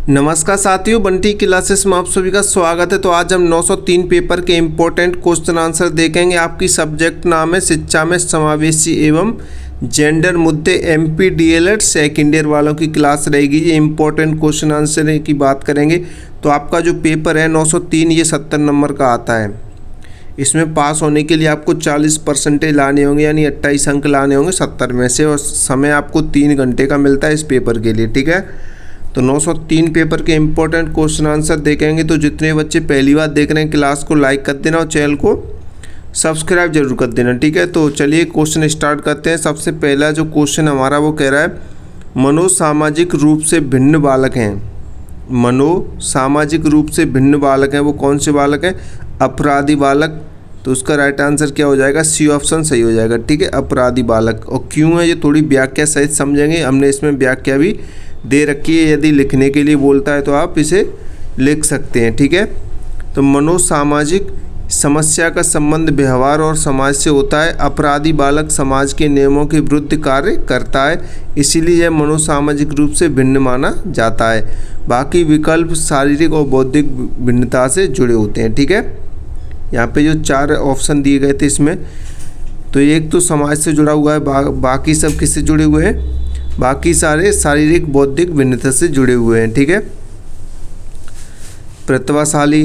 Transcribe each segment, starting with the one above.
नमस्कार साथियों, बंटी क्लासेस में आप सभी का स्वागत है। तो आज हम 903 पेपर के इम्पोर्टेंट क्वेश्चन आंसर देखेंगे। आपकी सब्जेक्ट नाम है शिक्षा में समावेशी एवं जेंडर मुद्दे, एमपी डीएलएड सेकेंड ईयर वालों की क्लास रहेगी। ये इम्पोर्टेंट क्वेश्चन आंसर की बात करेंगे। तो आपका जो पेपर है 903 ये 70 नंबर का आता है। इसमें पास होने के लिए आपको 40% लाने होंगे, यानी 28 अंक लाने होंगे 70 में से, और समय आपको 3 घंटे का मिलता है इस पेपर के लिए। ठीक है, तो 903 पेपर के इम्पोर्टेंट क्वेश्चन आंसर देखेंगे। तो जितने बच्चे पहली बार देख रहे हैं क्लास को लाइक कर देना और चैनल को सब्सक्राइब जरूर कर देना। ठीक है, तो चलिए क्वेश्चन स्टार्ट करते हैं। सबसे पहला जो क्वेश्चन हमारा वो कह रहा है मनोसामाजिक रूप से भिन्न बालक हैं। मनोसामाजिक रूप से भिन्न बालक हैं, वो कौन से बालक हैं? अपराधी बालक। तो उसका राइट आंसर क्या हो जाएगा? सी ऑप्शन सही हो जाएगा। ठीक है, अपराधी बालक। और क्यों है ये थोड़ी व्याख्या सहित समझेंगे। हमने इसमें व्याख्या भी दे रखी है, यदि लिखने के लिए बोलता है तो आप इसे लिख सकते हैं। ठीक है, तो मनोसामाजिक समस्या का संबंध व्यवहार और समाज से होता है। अपराधी बालक समाज के नियमों के विरुद्ध कार्य करता है, इसीलिए यह मनोसामाजिक रूप से भिन्न माना जाता है। बाकी विकल्प शारीरिक और बौद्धिक भिन्नता से जुड़े होते हैं। ठीक है, यहाँ पे जो 4 ऑप्शन दिए गए थे इसमें, तो एक तो समाज से जुड़ा हुआ है, बाकी सब किससे जुड़े हुए हैं? बाकी सारे शारीरिक बौद्धिक भिन्नता से जुड़े हुए हैं। ठीक है, प्रतिभाशाली,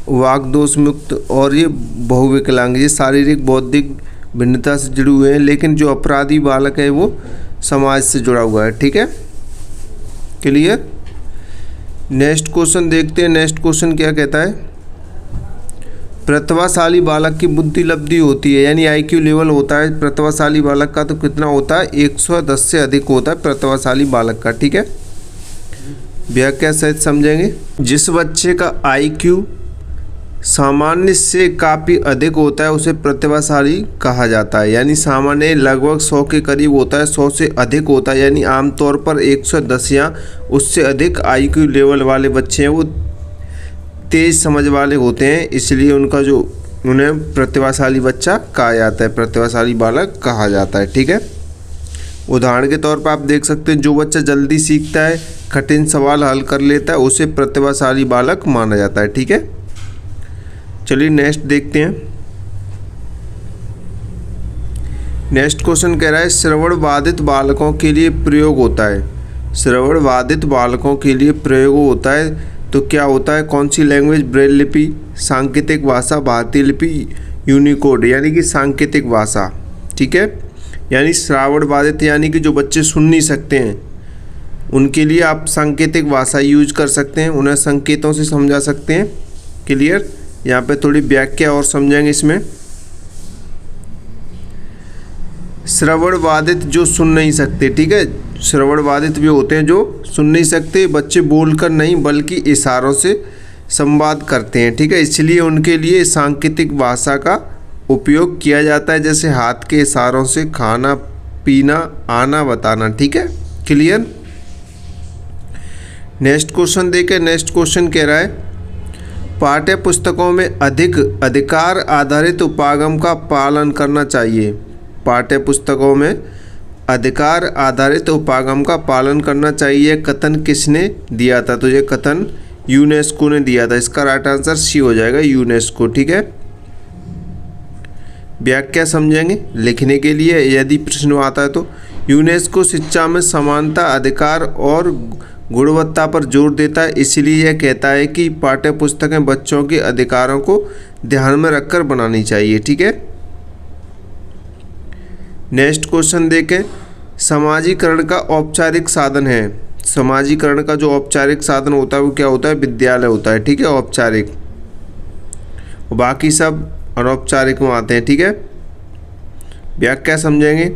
वाक दोष मुक्त और ये बहुविकलांग, ये शारीरिक बौद्धिक भिन्नता से जुड़े हुए हैं। लेकिन जो अपराधी बालक है वो समाज से जुड़ा हुआ है। ठीक है, क्लियर। नेक्स्ट क्वेश्चन देखते हैं। नेक्स्ट क्वेश्चन क्या कहता है? प्रतिभाशाली बालक की बुद्धि लब्धि होती है, यानी आईक्यू लेवल होता है प्रतिभाशाली बालक का, तो कितना होता है? 110 से अधिक होता है प्रतिभाशाली बालक का। ठीक है, व्याख्या सहित समझेंगे। जिस बच्चे का आईक्यू सामान्य से काफ़ी अधिक होता है उसे प्रतिभाशाली कहा जाता है। यानी सामान्य लगभग 100 के करीब होता है, 100 से अधिक होता है, यानी आमतौर पर 110 या उससे अधिक आईक्यू लेवल वाले बच्चे हैं वो तेज समझ वाले होते हैं, इसलिए उन्हें प्रतिभाशाली बच्चा कहा जाता है, प्रतिभाशाली बालक कहा जाता है। ठीक है, उदाहरण के तौर पर आप देख सकते हैं जो बच्चा जल्दी सीखता है, कठिन सवाल हल कर लेता है, उसे प्रतिभाशाली बालक माना जाता है। ठीक है, चलिए नेक्स्ट देखते हैं। नेक्स्ट क्वेश्चन कह रहा है श्रवण बाधित बालकों के लिए प्रयोग होता है। श्रवण बाधित बालकों के लिए प्रयोग होता है तो क्या होता है? कौन सी लैंग्वेज? ब्रेल लिपि, सांकेतिक भाषा, भारतीय लिपि, यूनिकोड, यानी कि सांकेतिक भाषा। ठीक है, यानी श्रवण बाधित यानी कि जो बच्चे सुन नहीं सकते हैं उनके लिए आप सांकेतिक भाषा यूज कर सकते हैं, उन्हें संकेतों से समझा सकते हैं। क्लियर। यहाँ पे थोड़ी व्याख्या और समझेंगे इसमें। श्रवण बाधित जो सुन नहीं सकते, ठीक है, श्रवण बाधित भी होते हैं जो सुन नहीं सकते, बच्चे बोलकर नहीं बल्कि इशारों से संवाद करते हैं। ठीक है, इसलिए उनके लिए सांकेतिक भाषा का उपयोग किया जाता है, जैसे हाथ के इशारों से खाना पीना आना बताना। ठीक है, क्लियर। नेक्स्ट क्वेश्चन देखें। नेक्स्ट क्वेश्चन कह रहा है पाठ्य पुस्तकों में अधिकार आधारित उपागम का पालन करना चाहिए। पाठ्य पुस्तकों में अधिकार आधारित उपागम का पालन करना चाहिए, कथन किसने दिया था? तो ये कथन यूनेस्को ने दिया था। इसका राइट आंसर सी हो जाएगा, यूनेस्को। ठीक है, व्याख्या समझेंगे लिखने के लिए यदि प्रश्न आता है तो। यूनेस्को शिक्षा में समानता, अधिकार और गुणवत्ता पर जोर देता है, इसलिए यह कहता है कि पाठ्य पुस्तकें बच्चों के अधिकारों को ध्यान में रखकर बनानी चाहिए। ठीक है, नेक्स्ट क्वेश्चन देखें। समाजीकरण का औपचारिक साधन है। समाजीकरण का जो औपचारिक साधन होता है वो क्या होता है? विद्यालय होता है। ठीक है, औपचारिक, बाकी सब अनौपचारिक में आते हैं। ठीक है, व्याख्या समझेंगे।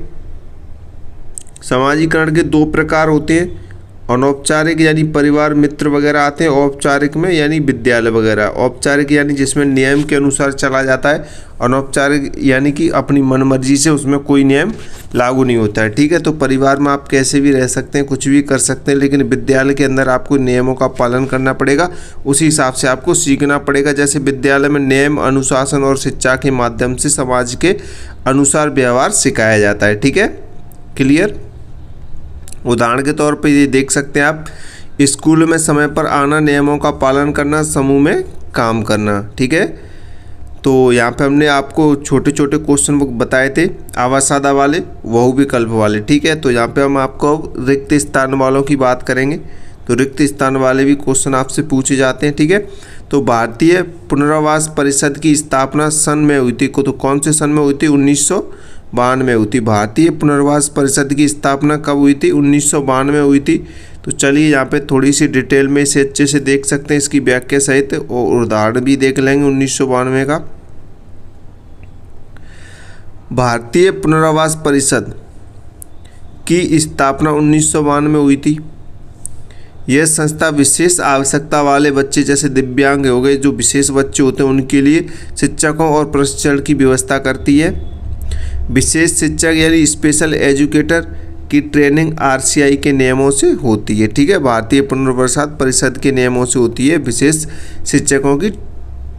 समाजीकरण के 2 प्रकार होते हैं, अनौपचारिक यानी परिवार मित्र वगैरह आते हैं, औपचारिक में यानी विद्यालय वगैरह। औपचारिक यानी जिसमें नियम के अनुसार चला जाता है, अनौपचारिक यानी कि अपनी मनमर्जी से उसमें कोई नियम लागू नहीं होता है। ठीक है, तो परिवार में आप कैसे भी रह सकते हैं, कुछ भी कर सकते हैं, लेकिन विद्यालय के अंदर आपको नियमों का पालन करना पड़ेगा, उसी हिसाब से आपको सीखना पड़ेगा। जैसे विद्यालय में नियम, अनुशासन और शिक्षा के माध्यम से समाज के अनुसार व्यवहार सिखाया जाता है। ठीक है, क्लियर। उदाहरण के तौर पे ये देख सकते हैं आप, स्कूल में समय पर आना, नियमों का पालन करना, समूह में काम करना। ठीक है, तो यहाँ पे हमने आपको छोटे छोटे क्वेश्चन बताए थे, आवासादा वाले, बहु विकल्प वाले। ठीक है, तो यहाँ पे हम आपको रिक्त स्थान वालों की बात करेंगे। तो रिक्त स्थान वाले भी क्वेश्चन आपसे पूछे जाते हैं। ठीक है, तो भारतीय पुनर्वास परिषद की स्थापना सन में हुई थी, तो कौन से सन में हुई थी? 1992 में हुई थी। भारतीय पुनर्वास परिषद की स्थापना कब हुई थी? 1992 में हुई थी। तो चलिए यहाँ पे थोड़ी सी डिटेल में इसे अच्छे से देख सकते हैं, इसकी व्याख्या सहित, और उदाहरण भी देख लेंगे 1992 का। भारतीय पुनर्वास परिषद की स्थापना 1992 में हुई थी। यह संस्था विशेष आवश्यकता वाले बच्चे, जैसे दिव्यांग हो गए, जो विशेष बच्चे होते हैं उनके लिए शिक्षकों और प्रशिक्षण की व्यवस्था करती है। विशेष शिक्षक यानी स्पेशल एजुकेटर की ट्रेनिंग आरसीआई के नियमों से होती है। ठीक है, भारतीय पुनर्वास परिषद के नियमों से होती है। विशेष शिक्षकों की,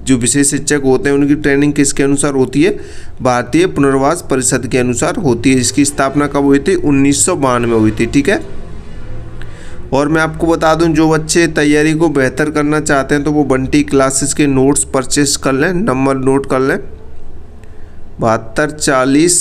जो विशेष शिक्षक होते हैं उनकी ट्रेनिंग किसके अनुसार होती है? भारतीय पुनर्वास परिषद के अनुसार होती है। इसकी स्थापना कब हुई थी? 1992 में हुई थी। ठीक है, और मैं आपको बता दूं, जो बच्चे तैयारी को बेहतर करना चाहते हैं तो वो बंटी क्लासेस के नोट्स परचेस कर लें। नंबर नोट कर लें, 72 40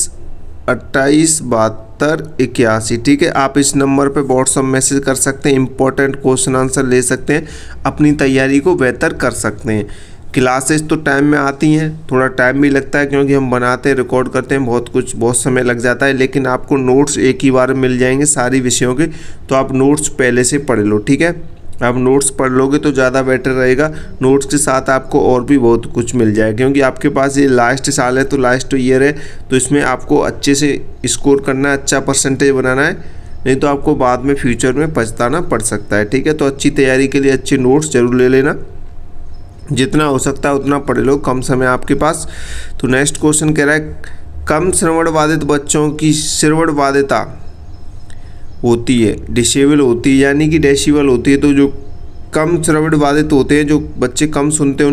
28 72 81। ठीक है, आप इस नंबर पे व्हाट्सएप मैसेज कर सकते हैं, इंपॉर्टेंट क्वेश्चन आंसर ले सकते हैं, अपनी तैयारी को बेहतर कर सकते हैं। क्लासेस तो टाइम में आती हैं, थोड़ा टाइम भी लगता है क्योंकि हम बनाते हैं, रिकॉर्ड करते हैं, बहुत समय लग जाता है, लेकिन आपको नोट्स एक ही बार मिल जाएंगे सारी विषयों के। तो आप नोट्स पहले से पढ़ लो। ठीक है, आप नोट्स पढ़ लोगे तो ज़्यादा बेटर रहेगा। नोट्स के साथ आपको और भी बहुत कुछ मिल जाएगा, क्योंकि आपके पास ये लास्ट साल है, तो लास्ट ईयर है, तो इसमें आपको अच्छे से स्कोर करना है, अच्छा परसेंटेज बनाना है, नहीं तो आपको बाद में फ्यूचर में पछताना पड़ सकता है। ठीक है, तो अच्छी तैयारी के लिए अच्छे नोट्स जरूर ले लेना, जितना हो सकता है उतना पढ़ लो, कम समय आपके पास। तो नेक्स्ट क्वेश्चन कह रहा है, कम श्रवण बाधित बच्चों की श्रवण बाधिता होती है, डिसेबल होती है, यानी कि डेसिबल होती है। तो जो कम श्रवण बाधित होते हैं, जो बच्चे कम सुनते हैं,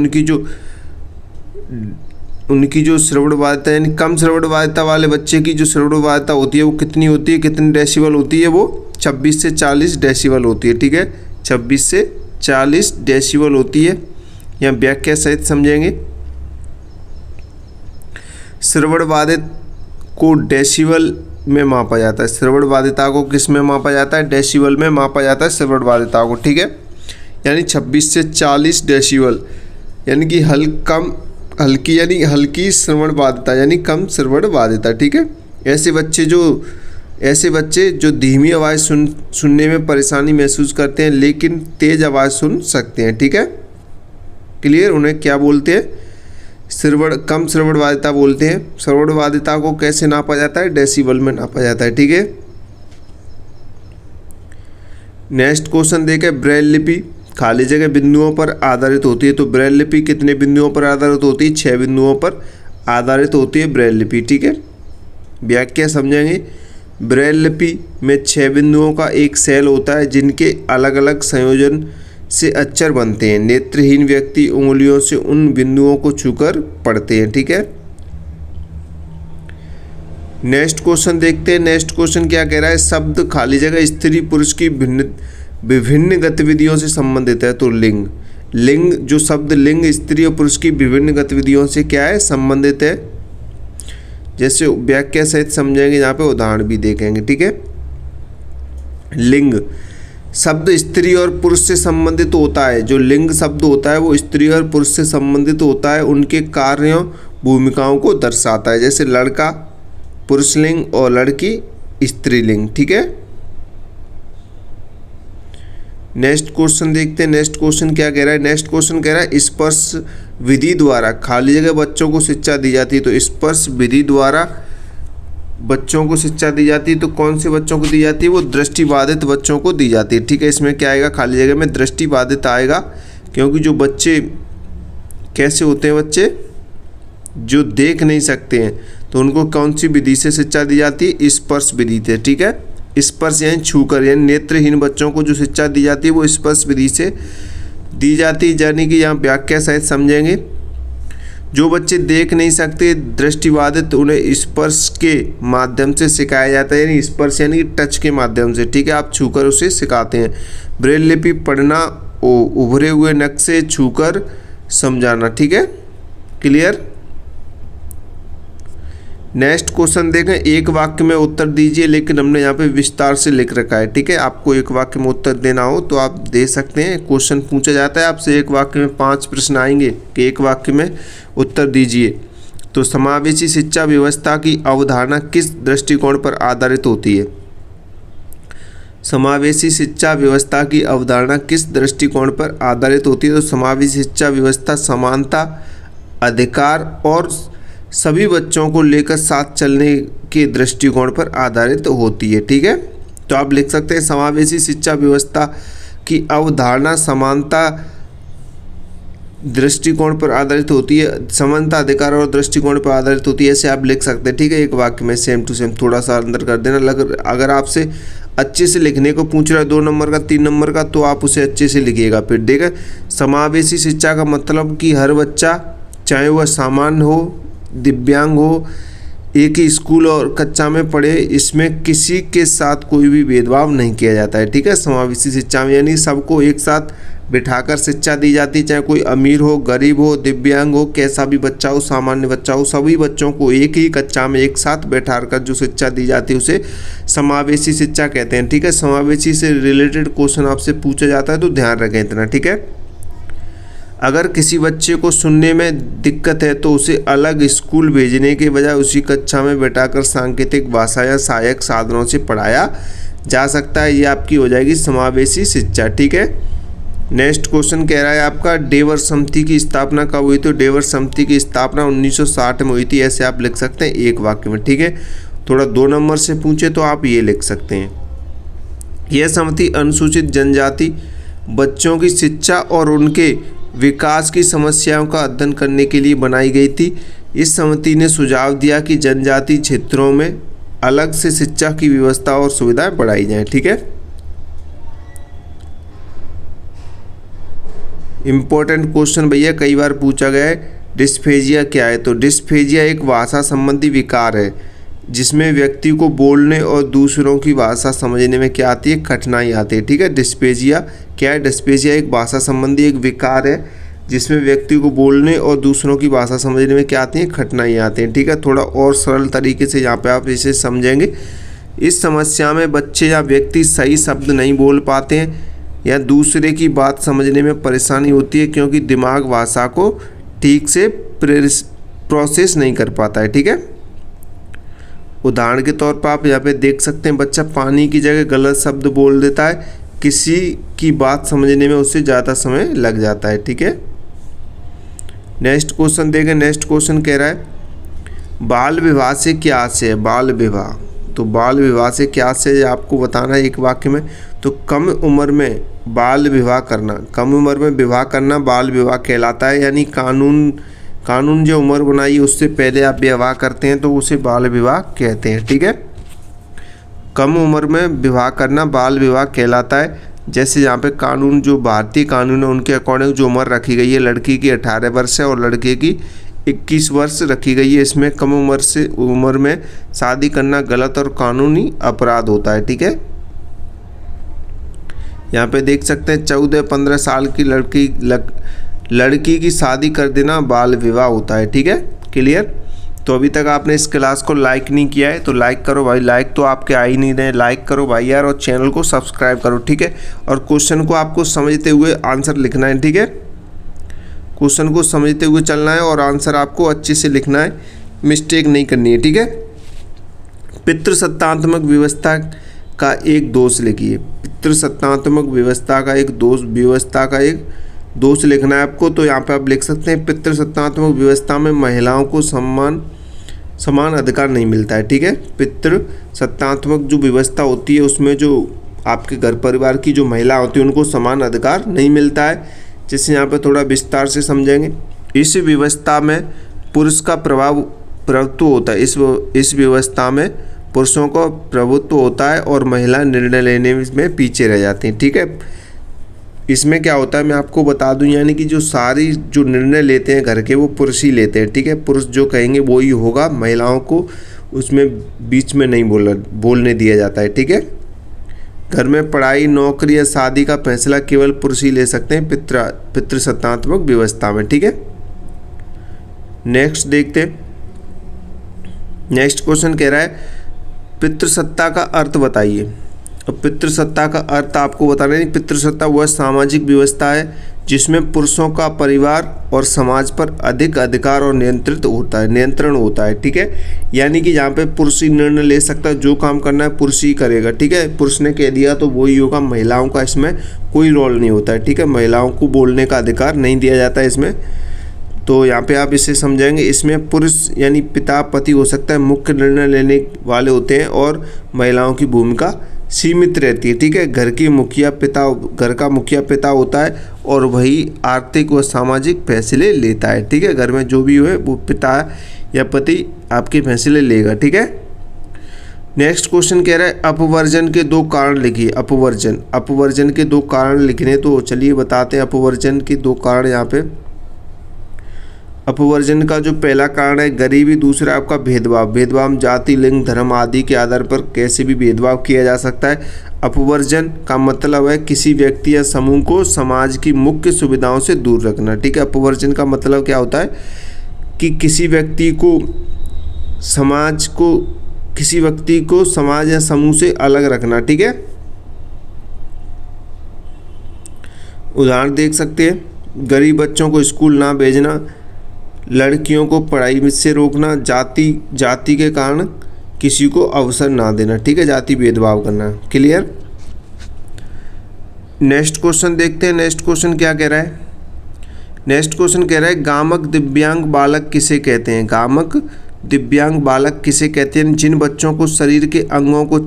उनकी जो श्रवण बाधिता, यानी कम श्रवण बाधिता वाले बच्चे की जो श्रवण बाधिता होती है वो कितनी होती है, कितनी डेसिबल होती है? वो 26 से 40 डेसिबल होती है। ठीक है, 26 से 40 डेसिबल होती है। यहाँ व्याख्या सहित समझेंगे। श्रवण बाधित को डेसिबल में मापा जाता है। श्रवण बाधिता को किस में मापा जाता है? डेसिबल में मापा जाता है श्रवण बाधिता को। ठीक है, यानी 26 से 40 डेसिबल, यानी कि हल्की यानी हल्की श्रवण बाधिता, यानी कम श्रवण बाधिता। ठीक है, ऐसे बच्चे जो धीमी आवाज़ सुनने में परेशानी महसूस करते हैं लेकिन तेज आवाज़ सुन सकते हैं। ठीक है, क्लियर, उन्हें क्या बोलते हैं? कम श्रवण बाधिता बोलते हैं। श्रवण बाधिता को कैसे नापा जाता है? डेसिबल में नापा जाता है। ठीक है, नेक्स्ट क्वेश्चन देखे, ब्रेल लिपि खाली जगह बिंदुओं पर आधारित होती है। तो ब्रेल लिपि कितने बिंदुओं पर आधारित होती है? 6 बिंदुओं पर आधारित होती है ब्रेल लिपि। ठीक है, व्याख्या समझेंगे। ब्रेल लिपि में 6 बिंदुओं का एक सेल होता है, जिनके अलग अलग संयोजन से अक्षर बनते हैं। नेत्रहीन व्यक्ति उंगलियों से उन बिंदुओं को छूकर पढ़ते हैं। ठीक है, नेक्स्ट क्वेश्चन देखते हैं। नेक्स्ट क्वेश्चन क्या कह रहा है? शब्द खाली जगह स्त्री पुरुष की विभिन्न गतिविधियों से संबंधित है। तो लिंग जो शब्द लिंग स्त्री और पुरुष की विभिन्न गतिविधियों से क्या है? संबंधित है। जैसे व्याख्या सहित समझेंगे, यहाँ पे उदाहरण भी देखेंगे। ठीक है, लिंग शब्द स्त्री और पुरुष से संबंधित होता है। जो लिंग शब्द होता है वो स्त्री और पुरुष से संबंधित होता है, उनके कार्यों भूमिकाओं को दर्शाता है। जैसे लड़का पुरुषलिंग और लड़की स्त्रीलिंग। ठीक है, नेक्स्ट क्वेश्चन देखते हैं। नेक्स्ट क्वेश्चन क्या कह रहा है? नेक्स्ट क्वेश्चन कह रहा है, स्पर्श विधि द्वारा खाली जगह बच्चों को शिक्षा दी जाती है। तो स्पर्श विधि द्वारा बच्चों को शिक्षा दी जाती है। तो कौन से बच्चों को दी जाती है? वो दृष्टिबाधित बच्चों को दी जाती है। ठीक है, इसमें क्या आएगा? खाली जगह में दृष्टिबाधित आएगा, क्योंकि जो बच्चे कैसे होते हैं, बच्चे जो देख नहीं सकते हैं, तो उनको कौन सी विधि से शिक्षा दी जाती है? स्पर्श विधि से। ठीक है, स्पर्श यानी छूकर, यानी नेत्रहीन बच्चों को जो शिक्षा दी जाती है वो स्पर्श विधि से दी जाती है। यानी कि यहाँ व्याख्या सहित समझेंगे। जो बच्चे देख नहीं सकते दृष्टिबाधित, उन्हें स्पर्श के माध्यम से सिखाया जाता है, यानी स्पर्श यानी टच के माध्यम से, ठीक है, आप छूकर उसे सिखाते हैं। ब्रेल लिपि पढ़ना, उभरे हुए नक्शे छूकर समझाना, ठीक है, क्लियर। नेक्स्ट क्वेश्चन देखें, एक वाक्य में उत्तर दीजिए, लेकिन हमने यहाँ पे विस्तार से लिख रखा है, ठीक है। आपको एक वाक्य में उत्तर देना हो तो आप दे सकते हैं। क्वेश्चन पूछा जाता है आपसे, एक वाक्य में 5 प्रश्न आएंगे कि एक वाक्य में उत्तर दीजिए। तो समावेशी शिक्षा व्यवस्था की अवधारणा किस दृष्टिकोण पर आधारित होती है? समावेशी शिक्षा व्यवस्था की अवधारणा किस दृष्टिकोण पर आधारित होती है? तो समावेशी शिक्षा व्यवस्था समानता, अधिकार और सभी बच्चों को लेकर साथ चलने के दृष्टिकोण पर आधारित होती है, ठीक है। तो आप लिख सकते हैं समावेशी शिक्षा व्यवस्था की अवधारणा समानता दृष्टिकोण पर आधारित होती है, समानता, अधिकार और दृष्टिकोण पर आधारित होती है, ऐसे आप लिख सकते हैं, ठीक है। एक वाक्य में सेम टू सेम थोड़ा सा अंदर कर देना। अगर आपसे अच्छे से लिखने को पूछ रहा है 2 नंबर का 3 नंबर का, तो आप उसे अच्छे से लिखिएगा। फिर देखिए, समावेशी शिक्षा का मतलब कि हर बच्चा, चाहे वह सामान्य हो, दिव्यांग हो, एक ही स्कूल और कक्षा में पढ़े, इसमें किसी के साथ कोई भी भेदभाव नहीं किया जाता है, ठीक है। समावेशी शिक्षा में यानी सबको एक साथ बिठाकर शिक्षा दी जाती है, चाहे कोई अमीर हो, गरीब हो, दिव्यांग हो, कैसा भी बच्चा हो, सामान्य बच्चा हो, सभी बच्चों को एक ही कक्षा में एक साथ बैठाकर जो शिक्षा दी जाती है उसे समावेशी शिक्षा कहते हैं, ठीक है। समावेशी से रिलेटेड क्वेश्चन आपसे पूछा जाता है तो ध्यान रखें इतना, ठीक है। अगर किसी बच्चे को सुनने में दिक्कत है तो उसे अलग स्कूल भेजने के बजाय उसी कक्षा में बैठाकर सांकेतिक भाषा या सहायक साधनों से पढ़ाया जा सकता है। ये आपकी हो जाएगी समावेशी शिक्षा, ठीक है। नेक्स्ट क्वेश्चन कह रहा है आपका, डेवर समिति की स्थापना कब हुई? तो डेवर समिति की स्थापना 1960 में हुई थी, ऐसे आप लिख सकते हैं एक वाक्य में, ठीक है। थोड़ा 2 नंबर से पूछे तो आप ये लिख सकते हैं, यह समिति अनुसूचित जनजाति बच्चों की शिक्षा और उनके विकास की समस्याओं का अध्ययन करने के लिए बनाई गई थी। इस समिति ने सुझाव दिया कि जनजातीय क्षेत्रों में अलग से शिक्षा की व्यवस्था और सुविधाएं बढ़ाई जाएं, ठीक है। इम्पोर्टेंट क्वेश्चन भैया, कई बार पूछा गया है, डिस्फेजिया क्या है? तो डिस्फेजिया एक भाषा संबंधी विकार है जिसमें व्यक्ति को बोलने और दूसरों की भाषा समझने में क्या आती है? कठिनाई आती है, ठीक है। डिस्फेजिया क्या है? डिस्फेजिया एक भाषा संबंधी एक विकार है जिसमें व्यक्ति को बोलने और दूसरों की भाषा समझने में क्या आती है? कठिनाई आती है, ठीक है। थोड़ा और सरल तरीके से यहाँ पे आप इसे समझेंगे। इस समस्या में बच्चे या व्यक्ति सही शब्द नहीं बोल पाते हैं या दूसरे की बात समझने में परेशानी होती है क्योंकि दिमाग भाषा को ठीक से प्रोसेस नहीं कर पाता है, ठीक है। उदाहरण के तौर पर आप यहाँ पे देख सकते हैं, बच्चा पानी की जगह गलत शब्द बोल देता है, किसी की बात समझने में उससे ज़्यादा समय लग जाता है, ठीक है। नेक्स्ट क्वेश्चन देखें। नेक्स्ट क्वेश्चन कह रहा है बाल विवाह से क्या आशय है? बाल विवाह, तो बाल विवाह से क्या आशय है आपको बताना है एक वाक्य में। तो कम उम्र में बाल विवाह करना, कम उम्र में विवाह करना बाल विवाह कहलाता है, यानी कानून जो उम्र बनाई उससे पहले आप विवाह करते हैं तो उसे बाल विवाह कहते हैं, ठीक है। कम उम्र में विवाह करना बाल विवाह कहलाता है। जैसे यहाँ पे कानून, जो भारतीय कानून है उनके अकॉर्डिंग जो उम्र रखी गई है, लड़की की 18 वर्ष है और लड़के की 21 वर्ष रखी गई है। इसमें कम उम्र में शादी करना गलत और कानूनी अपराध होता है, ठीक है। यहाँ पे देख सकते हैं 14-15 साल की लड़की की शादी कर देना बाल विवाह होता है, ठीक है, क्लियर। तो अभी तक आपने इस क्लास को लाइक नहीं किया है तो लाइक करो भाई, लाइक तो आपके आ ही नहीं रहे, लाइक करो भाई यार, और चैनल को सब्सक्राइब करो, ठीक है। और क्वेश्चन को आपको समझते हुए आंसर लिखना है, ठीक है। क्वेश्चन को समझते हुए चलना है और आंसर आपको अच्छे से लिखना है, मिस्टेक नहीं करनी है, ठीक है। पितृसत्तात्मक व्यवस्था का एक दोष लिखिए। पितृसत्तात्मक व्यवस्था का एक दोष लिखना है आपको। तो यहाँ पे आप लिख सकते हैं पितृसत्तात्मक व्यवस्था में महिलाओं को समान अधिकार नहीं मिलता है, ठीक है। पितृसत्तात्मक जो व्यवस्था होती है उसमें जो आपके घर परिवार की जो महिला होती है उनको समान अधिकार नहीं मिलता है, जिससे यहाँ पे थोड़ा विस्तार से समझेंगे। इस व्यवस्था में पुरुष का प्रभुत्व होता है, इस व्यवस्था में पुरुषों का प्रभुत्व होता है और महिला निर्णय लेने में पीछे रह जाती हैं, ठीक है। इसमें क्या होता है मैं आपको बता दूं, यानी कि जो सारी जो निर्णय लेते हैं घर के वो पुरुष ही लेते हैं, ठीक है। पुरुष जो कहेंगे वो ही होगा, महिलाओं को उसमें बीच में नहीं बोलने दिया जाता है, ठीक है। घर में पढ़ाई, नौकरी या शादी का फैसला केवल पुरुष ही ले सकते हैं पितृसत्तात्मक व्यवस्था में, ठीक है। नेक्स्ट देखते हैं। नेक्स्ट क्वेश्चन कह रहा है पितृसत्ता का अर्थ बताइए। अब पितृसत्ता का अर्थ आपको बताना है। पितृसत्ता वह सामाजिक व्यवस्था है जिसमें पुरुषों का परिवार और समाज पर अधिक अधिकार और नियंत्रण होता है, ठीक है। यानी कि जहाँ पे पुरुष ही निर्णय ले सकता है, जो काम करना है पुरुष ही करेगा, ठीक है। पुरुष ने कह दिया तो वही होगा, महिलाओं का इसमें कोई रोल नहीं होता है, ठीक है। महिलाओं को बोलने का अधिकार नहीं दिया जाता है इसमें। तो यहाँ पे आप इसे समझेंगे, इसमें पुरुष यानी पिता पति हो सकता है, मुख्य निर्णय लेने वाले होते हैं और महिलाओं की भूमिका सीमित रहती है, ठीक है। घर का मुखिया पिता होता है और वही आर्थिक व सामाजिक फैसले लेता है, ठीक है। घर में जो भी हो वो पिता या पति आपके फैसले लेगा, ठीक है। नेक्स्ट क्वेश्चन कह रहा है अपवर्जन के 2 कारण लिखिए। अपवर्जन के 2 कारण लिखने, तो चलिए बताते हैं अपवर्जन के 2 कारण। यहाँ पे अपवर्जन का जो पहला कारण है गरीबी, दूसरा आपका भेदभाव जाति, लिंग, धर्म आदि के आधार पर कैसे भी भेदभाव किया जा सकता है। अपवर्जन का मतलब है किसी व्यक्ति या समूह को समाज की मुख्य सुविधाओं से दूर रखना, ठीक है। अपवर्जन का मतलब क्या होता है कि किसी व्यक्ति को समाज या समूह से अलग रखना, ठीक है। उदाहरण देख सकते हैं, गरीब बच्चों को स्कूल ना भेजना, लड़कियों को पढ़ाई से रोकना, जाति के कारण किसी को अवसर ना देना, ठीक है। जाति भेदभाव करना। क्लियर। नेक्स्ट क्वेश्चन देखते हैं। नेक्स्ट क्वेश्चन क्या कह रहा है। नेक्स्ट क्वेश्चन कह रहा है गामक दिव्यांग बालक किसे कहते हैं। गामक दिव्यांग बालक किसे कहते हैं। जिन बच्चों को शरीर के अंगों को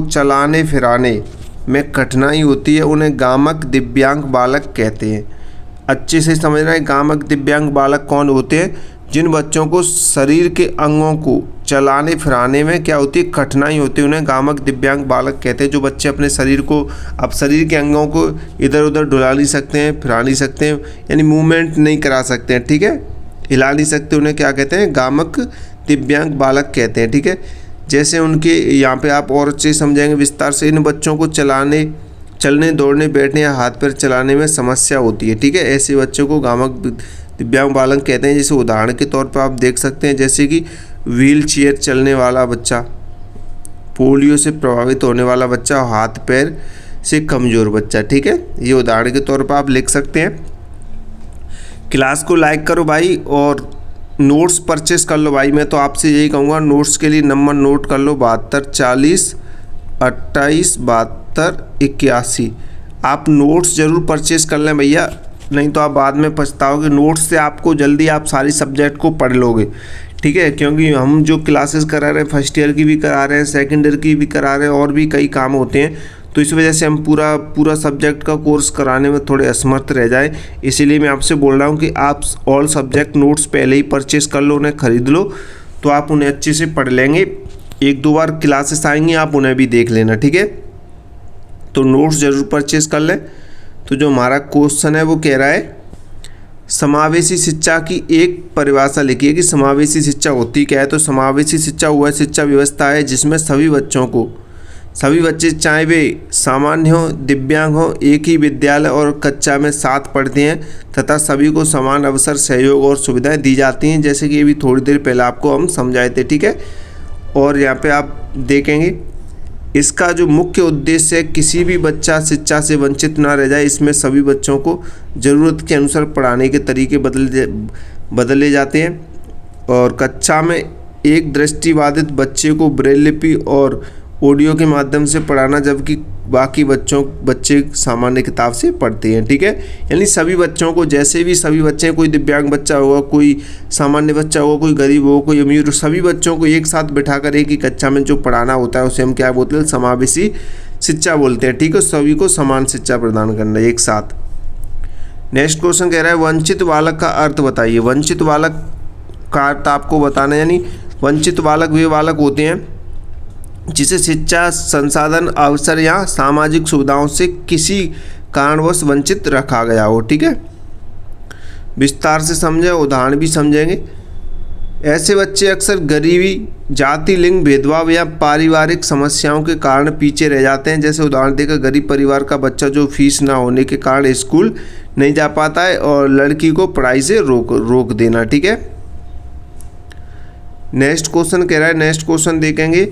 चलाने फिराने में कठिनाई होती है उन्हें गामक दिव्यांग बालक कहते हैं। अच्छे से समझना है, गामक दिव्यांग बालक कौन होते हैं। जिन बच्चों को शरीर के अंगों को चलाने फिराने में क्या होती है, कठिनाई होती है, उन्हें गामक दिव्यांग बालक कहते हैं। जो बच्चे अपने शरीर के अंगों को इधर उधर डुला नहीं सकते हैं, फिरा नहीं सकते हैं, यानी मूवमेंट नहीं करा सकते हैं, ठीक है, हिला नहीं सकते, उन्हें क्या कहते हैं, गामक दिव्यांग बालक कहते हैं, ठीक है। जैसे उनके यहाँ पे आप और अच्छे समझेंगे विस्तार से। इन बच्चों को चलने दौड़ने बैठने या हाथ पैर चलाने में समस्या होती है, ठीक है। ऐसे बच्चों को गामक दिव्यांग बालक कहते हैं। जैसे उदाहरण के तौर पर आप देख सकते हैं, जैसे कि व्हील चेयर चलने वाला बच्चा, पोलियो से प्रभावित होने वाला बच्चा, हाथ पैर से कमज़ोर बच्चा, ठीक है। ये उदाहरण के तौर पर आप लिख सकते हैं। क्लास को लाइक करो भाई और नोट्स परचेस कर लो भाई। मैं तो आपसे यही कहूँगा, नोट्स के लिए नंबर नोट कर लो 72 40 28 72 81। आप नोट्स ज़रूर परचेस कर लें भैया, नहीं तो आप बाद में पछताओगे। नोट्स से आपको जल्दी आप सारी सब्जेक्ट को पढ़ लोगे, ठीक है। क्योंकि हम जो क्लासेस करा रहे हैं, फर्स्ट ईयर की भी करा रहे हैं, सेकेंड ईयर की भी करा रहे हैं, और भी कई काम होते हैं, तो इस वजह से हम पूरा सब्जेक्ट का कोर्स कराने में थोड़े असमर्थ रह जाए। इसीलिए मैं आपसे बोल रहा हूँ कि आप ऑल सब्जेक्ट नोट्स पहले ही परचेस कर लो, उन्हें ख़रीद लो, तो आप उन्हें अच्छे से पढ़ लेंगे। 1-2 बार क्लासेस आएंगी, आप उन्हें भी देख लेना, ठीक है। तो नोट्स ज़रूर परचेस कर लें। तो जो हमारा क्वेश्चन है वो कह रहा है समावेशी शिक्षा की एक परिभाषा लिखिए कि समावेशी शिक्षा होती क्या है। तो समावेशी शिक्षा वह शिक्षा व्यवस्था है जिसमें सभी बच्चे चाहे वे सामान्य हो, दिव्यांग हो, एक ही विद्यालय और कक्षा में साथ पढ़ते हैं तथा सभी को समान अवसर, सहयोग और सुविधाएं दी जाती हैं, जैसे कि अभी थोड़ी देर पहले आपको हम समझाए थे, ठीक है। और यहाँ पे आप देखेंगे इसका जो मुख्य उद्देश्य है किसी भी बच्चा शिक्षा से वंचित ना रह जाए। इसमें सभी बच्चों को ज़रूरत के अनुसार पढ़ाने के तरीके बदले जाते हैं और कक्षा में एक दृष्टिबाधित बच्चे को ब्रेल लिपि और ऑडियो के माध्यम से पढ़ाना, जबकि बाकी बच्चे सामान्य किताब से पढ़ते हैं, ठीक है। यानी सभी बच्चों को, जैसे भी सभी बच्चे, कोई दिव्यांग बच्चा होगा, कोई सामान्य बच्चा होगा, कोई गरीब होगा, कोई अमीर हो, सभी बच्चों को एक साथ बिठाकर एक ही कक्षा में जो पढ़ाना होता है उसे हम क्या बोलते हैं, समावेशी शिक्षा बोलते हैं, ठीक है। सभी को समान शिक्षा प्रदान करना एक साथ। नेक्स्ट क्वेश्चन कह रहा है वंचित बालक का अर्थ बताइए। वंचित बालक का अर्थ आपको बताना, यानी वंचित बालक वे बालक होते हैं जिसे शिक्षा, संसाधन, अवसर या सामाजिक सुविधाओं से किसी कारणवश वंचित रखा गया हो। ठीक है, विस्तार से समझें, उदाहरण भी समझेंगे। ऐसे बच्चे अक्सर गरीबी, जाति, लिंग भेदभाव या पारिवारिक समस्याओं के कारण पीछे रह जाते हैं। जैसे उदाहरण देकर गरीब परिवार का बच्चा जो फीस ना होने के कारण स्कूल नहीं जा पाता है और लड़की को पढ़ाई से रोक देना। ठीक है, नेक्स्ट क्वेश्चन कह रहा है, नेक्स्ट क्वेश्चन देखेंगे।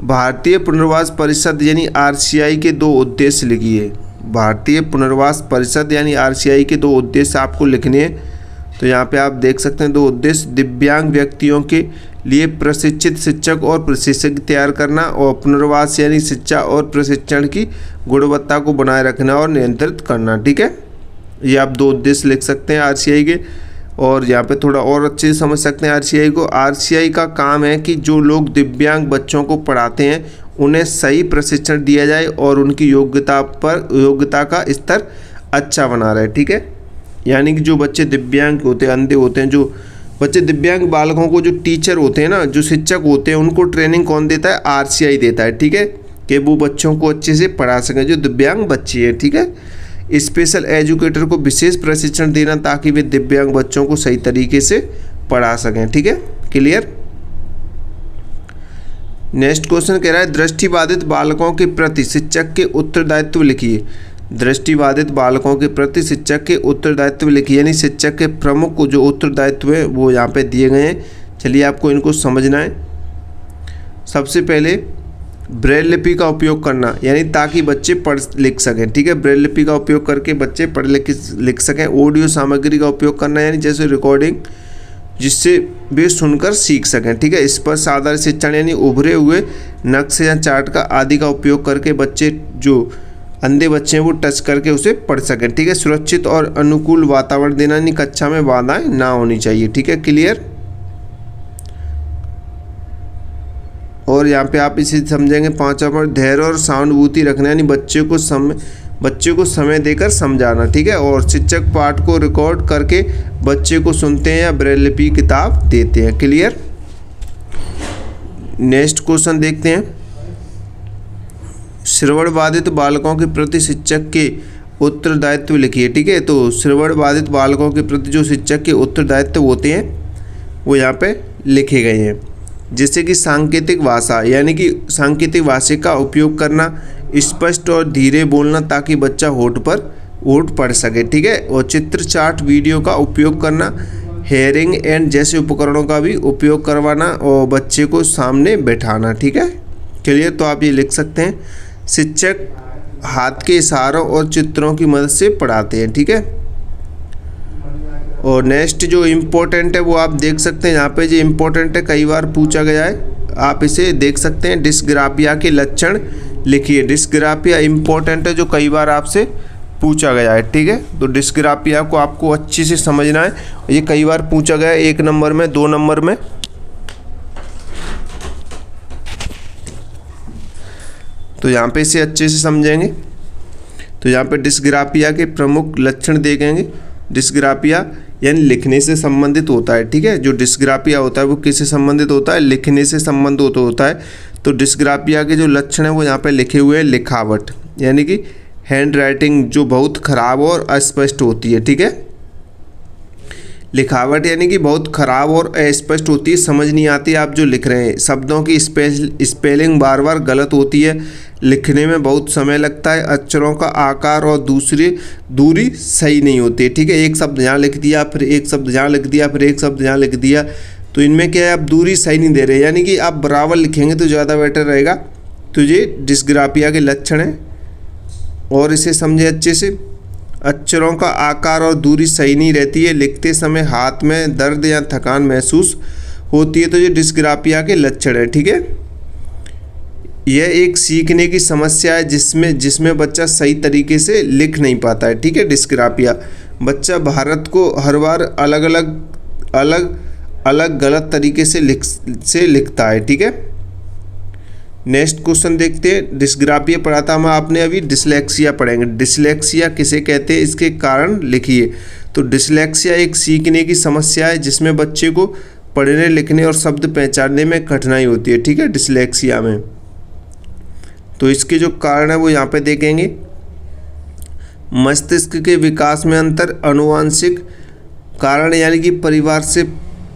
भारतीय पुनर्वास परिषद यानी RCI के 2 उद्देश्य लिखिए। भारतीय पुनर्वास परिषद यानी RCI के 2 उद्देश्य आपको लिखने हैं। तो यहाँ पे आप देख सकते हैं 2 उद्देश्य, दिव्यांग व्यक्तियों के लिए प्रशिक्षित शिक्षक और प्रशिक्षक तैयार करना, और पुनर्वास यानी शिक्षा और प्रशिक्षण की गुणवत्ता को बनाए रखना और नियंत्रित करना। ठीक है, ये आप 2 उद्देश्य लिख सकते हैं RCI के। और यहाँ पे थोड़ा और अच्छे से समझ सकते हैं RCI को। RCI का काम है कि जो लोग दिव्यांग बच्चों को पढ़ाते हैं उन्हें सही प्रशिक्षण दिया जाए और उनकी योग्यता का स्तर अच्छा बना रहे। ठीक है, यानी कि जो बच्चे दिव्यांग होते हैं, अंधे होते हैं, जो बच्चे दिव्यांग बालकों को जो टीचर होते हैं ना, जो शिक्षक होते हैं, उनको ट्रेनिंग कौन देता है? RCI देता है। ठीक है, कि वो बच्चों को अच्छे से पढ़ा सकें जो दिव्यांग बच्चे हैं। ठीक है, स्पेशल एजुकेटर को विशेष प्रशिक्षण देना ताकि वे दिव्यांग बच्चों को सही तरीके से पढ़ा सकें। ठीक है, क्लियर। नेक्स्ट क्वेश्चन कह रहा है, दृष्टिबाधित बालकों के प्रति शिक्षक के उत्तरदायित्व लिखिए। दृष्टिबाधित बालकों के प्रति शिक्षक के उत्तरदायित्व लिखिए, यानी शिक्षक के प्रमुख जो उत्तरदायित्व है वो यहाँ पे दिए गए हैं। चलिए आपको इनको समझना है। सबसे पहले ब्रेल लिपि का उपयोग करना, यानी ताकि बच्चे पढ़ लिख सकें। ठीक है, ब्रेल लिपि का उपयोग करके बच्चे पढ़ लिख सकें। ऑडियो सामग्री का उपयोग करना, यानी जैसे रिकॉर्डिंग, जिससे वे सुनकर सीख सकें। ठीक है, स्पर्श आधारित शिक्षण, यानी उभरे हुए नक्शे या चार्ट का आदि का उपयोग करके बच्चे जो अंधे बच्चे हैं वो टच करके उसे पढ़ सकें। ठीक है, सुरक्षित और अनुकूल वातावरण देना, यानी कक्षा में बाधाएं ना होनी चाहिए। ठीक है, क्लियर। और यहाँ पे आप इसे समझेंगे 5वां पॉइंट, धैर्य और सहानुभूति रखना, यानी बच्चे को समय देकर समझाना। ठीक है, और शिक्षक पाठ को रिकॉर्ड करके बच्चे को सुनते हैं या ब्रेल लिपि किताब देते हैं। क्लियर। नेक्स्ट क्वेश्चन देखते हैं, श्रवण बाधित बालकों के प्रति शिक्षक के उत्तरदायित्व लिखिए। ठीक है, तो श्रवण बाधित बालकों के प्रति जो शिक्षक के उत्तरदायित्व होते हैं वो यहाँ पे लिखे गए हैं। जैसे कि सांकेतिक भाषा, यानी कि सांकेतिक भाषा का उपयोग करना, स्पष्ट और धीरे बोलना ताकि बच्चा होठ पढ़ सके। ठीक है, और चित्र, चार्ट, वीडियो का उपयोग करना, हेयरिंग एंड जैसे उपकरणों का भी उपयोग करवाना और बच्चे को सामने बैठाना। ठीक है, क्लियर। तो आप ये लिख सकते हैं, शिक्षक हाथ के इशारों और चित्रों की मदद से पढ़ाते हैं। ठीक है, और नेक्स्ट जो इम्पोर्टेंट है वो आप देख सकते हैं यहाँ पे, जो इम्पोर्टेंट है कई बार पूछा गया है, आप इसे देख सकते हैं। डिस्ग्राफिया के लक्षण लिखिए। डिस्ग्राफिया इम्पोर्टेंट है, जो कई बार आपसे पूछा गया है। ठीक है, तो डिस्ग्राफिया को आपको अच्छे से समझना है, ये कई बार पूछा गया है, 1 नंबर में, 2 नंबर में। तो यहाँ पे इसे अच्छे से समझेंगे। तो यहाँ पे डिस्ग्राफिया के प्रमुख लक्षण देखेंगे। डिस्ग्राफिया यानी लिखने से संबंधित होता है। ठीक है, जो डिस्ग्राफिया होता है वो किससे संबंधित होता है? लिखने से संबंधित होता है। तो डिस्ग्राफिया के जो लक्षण हैं वो यहाँ पे लिखे हुए हैं। लिखावट, यानी कि हैंड राइटिंग जो बहुत खराब और अस्पष्ट होती है। ठीक है, लिखावट यानी कि बहुत खराब और अस्पष्ट होती है, समझ नहीं आती आप जो लिख रहे हैं। शब्दों की स्पेलिंग बार बार गलत होती है, लिखने में बहुत समय लगता है। अक्षरों का आकार और दूरी सही नहीं होती। ठीक है, एक शब्द यहाँ लिख दिया, फिर एक शब्द यहाँ लिख दिया, फिर एक शब्द यहाँ लिख दिया, तो इनमें क्या है, आप दूरी सही नहीं दे रहे, यानी कि आप बराबर लिखेंगे तो ज़्यादा बेटर रहेगा। तो ये डिस्ग्राफिया के लक्षण हैं और इसे समझे अच्छे से। अक्षरों का आकार और दूरी सही नहीं रहती है, लिखते समय हाथ में दर्द या थकान महसूस होती है, तो ये डिस्ग्राफिया के लक्षण है। ठीक है, यह एक सीखने की समस्या है जिसमें बच्चा सही तरीके से लिख नहीं पाता है। ठीक है, डिस्ग्राफिया बच्चा भारत को हर बार अलग गलत तरीके से लिखता है। ठीक है, नेक्स्ट क्वेश्चन देखते हैं। डिस्ग्राफिया पढ़ा था हम आपने, अभी डिसलेक्सिया पढ़ेंगे। डिसलेक्सिया किसे कहते हैं, इसके कारण लिखिए। तो डिसलेक्सिया एक सीखने की समस्या है जिसमें बच्चे को पढ़ने, लिखने और शब्द पहचानने में कठिनाई होती है। ठीक है, डिसलेक्सिया में तो इसके जो कारण है वो यहाँ पे देखेंगे। मस्तिष्क के विकास में अंतर, आनुवंशिक कारण यानी कि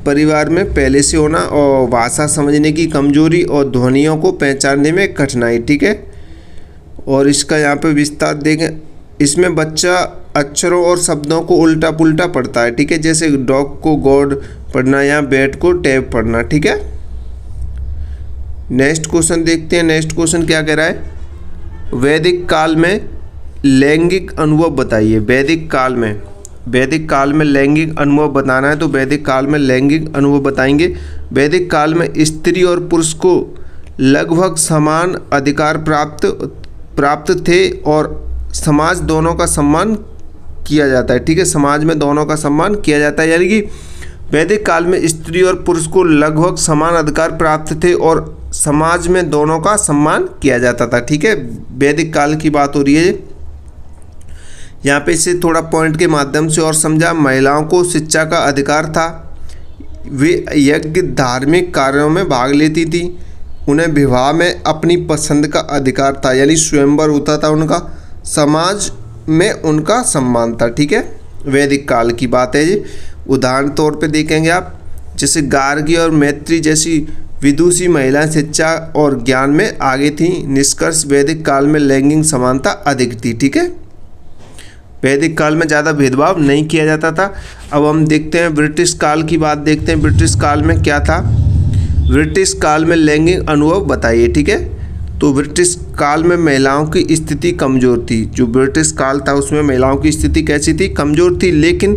परिवार में पहले से होना, और भाषा समझने की कमजोरी और ध्वनियों को पहचानने में कठिनाई, ठीक है। और इसका यहाँ पे विस्तार देखें, इसमें बच्चा अक्षरों और शब्दों को उल्टा पुल्टा पढ़ता है, ठीक है, जैसे डॉग को गॉड पढ़ना या बैट को टैब पढ़ना, ठीक है। नेक्स्ट क्वेश्चन देखते हैं। नेक्स्ट क्वेश्चन क्या कह रहा है, वैदिक काल में लैंगिक अनुभव बताइए। वैदिक काल में लैंगिक अनुभव बताना है तो वैदिक काल में लैंगिक अनुभव बताएंगे। वैदिक काल में स्त्री और पुरुष को लगभग समान अधिकार प्राप्त थे और समाज दोनों का सम्मान किया जाता है, ठीक है। समाज में दोनों का सम्मान किया जाता है, यानी कि वैदिक काल में स्त्री और पुरुष को लगभग समान अधिकार प्राप्त थे और समाज में दोनों का सम्मान किया जाता था, ठीक है। वैदिक काल की बात हो रही है। यहाँ पे इसे थोड़ा पॉइंट के माध्यम से और समझा। महिलाओं को शिक्षा का अधिकार था, वे यज्ञ धार्मिक कार्यों में भाग लेती थी, उन्हें विवाह में अपनी पसंद का अधिकार था, यानी स्वयंवर होता था उनका, समाज में उनका सम्मान था, ठीक है। वैदिक काल की बात है जी। उदाहरण तौर पे देखेंगे आप, जैसे गार्गी और मैत्री जैसी विदुषी महिलाएं शिक्षा और ज्ञान में आगे थीं। निष्कर्ष, वैदिक काल में लैंगिक समानता अधिक थी, ठीक है। वैदिक काल में ज़्यादा भेदभाव नहीं किया जाता था। अब हम देखते हैं ब्रिटिश काल की बात देखते हैं। ब्रिटिश काल में क्या था, ब्रिटिश काल में लैंगिक अनुभव बताइए, ठीक है। तो ब्रिटिश काल में महिलाओं की स्थिति कमज़ोर थी। जो ब्रिटिश काल था उसमें महिलाओं की स्थिति कैसी थी, कमज़ोर थी, लेकिन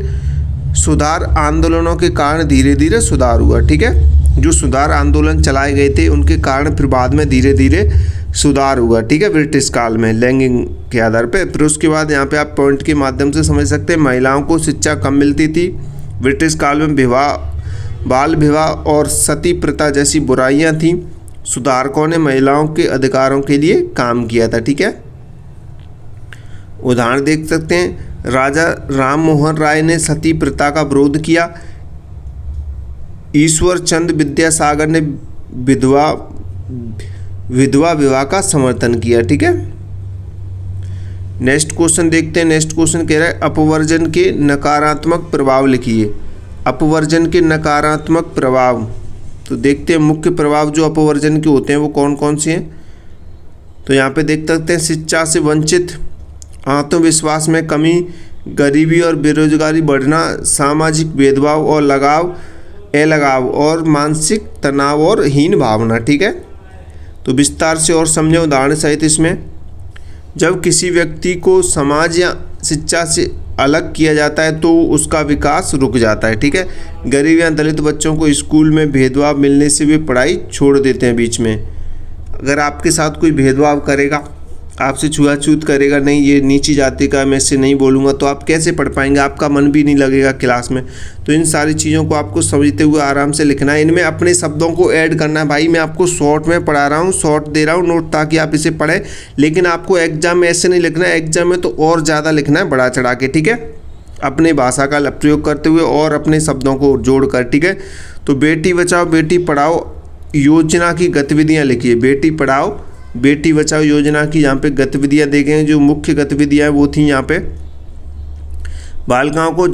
सुधार आंदोलनों के कारण धीरे धीरे सुधार हुआ, ठीक है। जो सुधार आंदोलन चलाए गए थे उनके कारण फिर बाद में धीरे धीरे सुधार हुआ, ठीक है, ब्रिटिश काल में लैंगिक के आधार पे। फिर उसके बाद यहाँ पे आप पॉइंट के माध्यम से समझ सकते हैं, महिलाओं को शिक्षा कम मिलती थी। ब्रिटिश काल में बाल विवाह और सती प्रथा जैसी बुराइयाँ थीं। सुधारकों ने महिलाओं के अधिकारों के लिए काम किया था, ठीक है। उदाहरण देख सकते हैं, राजा राम मोहन राय ने सती प्रथा का विरोध किया। ईश्वर चंद्र विद्यासागर ने विधवा विवाह का समर्थन किया, ठीक है। नेक्स्ट क्वेश्चन देखते हैं। नेक्स्ट क्वेश्चन कह रहा है, अपवर्जन के नकारात्मक प्रभाव लिखिए। अपवर्जन के नकारात्मक प्रभाव, तो देखते हैं मुख्य प्रभाव जो अपवर्जन के होते हैं वो कौन कौन से हैं। तो यहाँ पे देख सकते हैं, शिक्षा से वंचित, आत्मविश्वास में कमी, गरीबी और बेरोजगारी बढ़ना, सामाजिक भेदभाव और अलगाव और मानसिक तनाव और हीन भावना, ठीक है। तो विस्तार से और समझे उदाहरण सहित इसमें। जब किसी व्यक्ति को समाज या शिक्षा से अलग किया जाता है तो उसका विकास रुक जाता है, ठीक है। गरीब या दलित बच्चों को स्कूल में भेदभाव मिलने से वे पढ़ाई छोड़ देते हैं बीच में। अगर आपके साथ कोई भेदभाव करेगा, आपसे छुआछूत करेगा, नहीं ये नीची जाति का, मैं इससे नहीं बोलूँगा, तो आप कैसे पढ़ पाएंगे, आपका मन भी नहीं लगेगा क्लास में। तो इन सारी चीज़ों को आपको समझते हुए आराम से लिखना है। इनमें अपने शब्दों को ऐड करना है। भाई मैं आपको शॉर्ट में पढ़ा रहा हूँ, शॉर्ट दे रहा हूँ नोट, ताकि आप इसे पढ़ें, लेकिन आपको एग्जाम में ऐसे नहीं लिखना है। एग्जाम में तो और ज़्यादा लिखना है, बढ़ा चढ़ा के, ठीक है, अपने भाषा का प्रयोग करते हुए और अपने शब्दों को जोड़ कर, ठीक है। तो बेटी बचाओ बेटी पढ़ाओ योजना की गतिविधियाँ लिखिए। बेटी पढ़ाओ बेटी बचाओ योजना की यहाँ पे गतिविधियाँ देखें। जो मुख्य गतिविधियाँ वो थी यहाँ पे, बालिकाओं को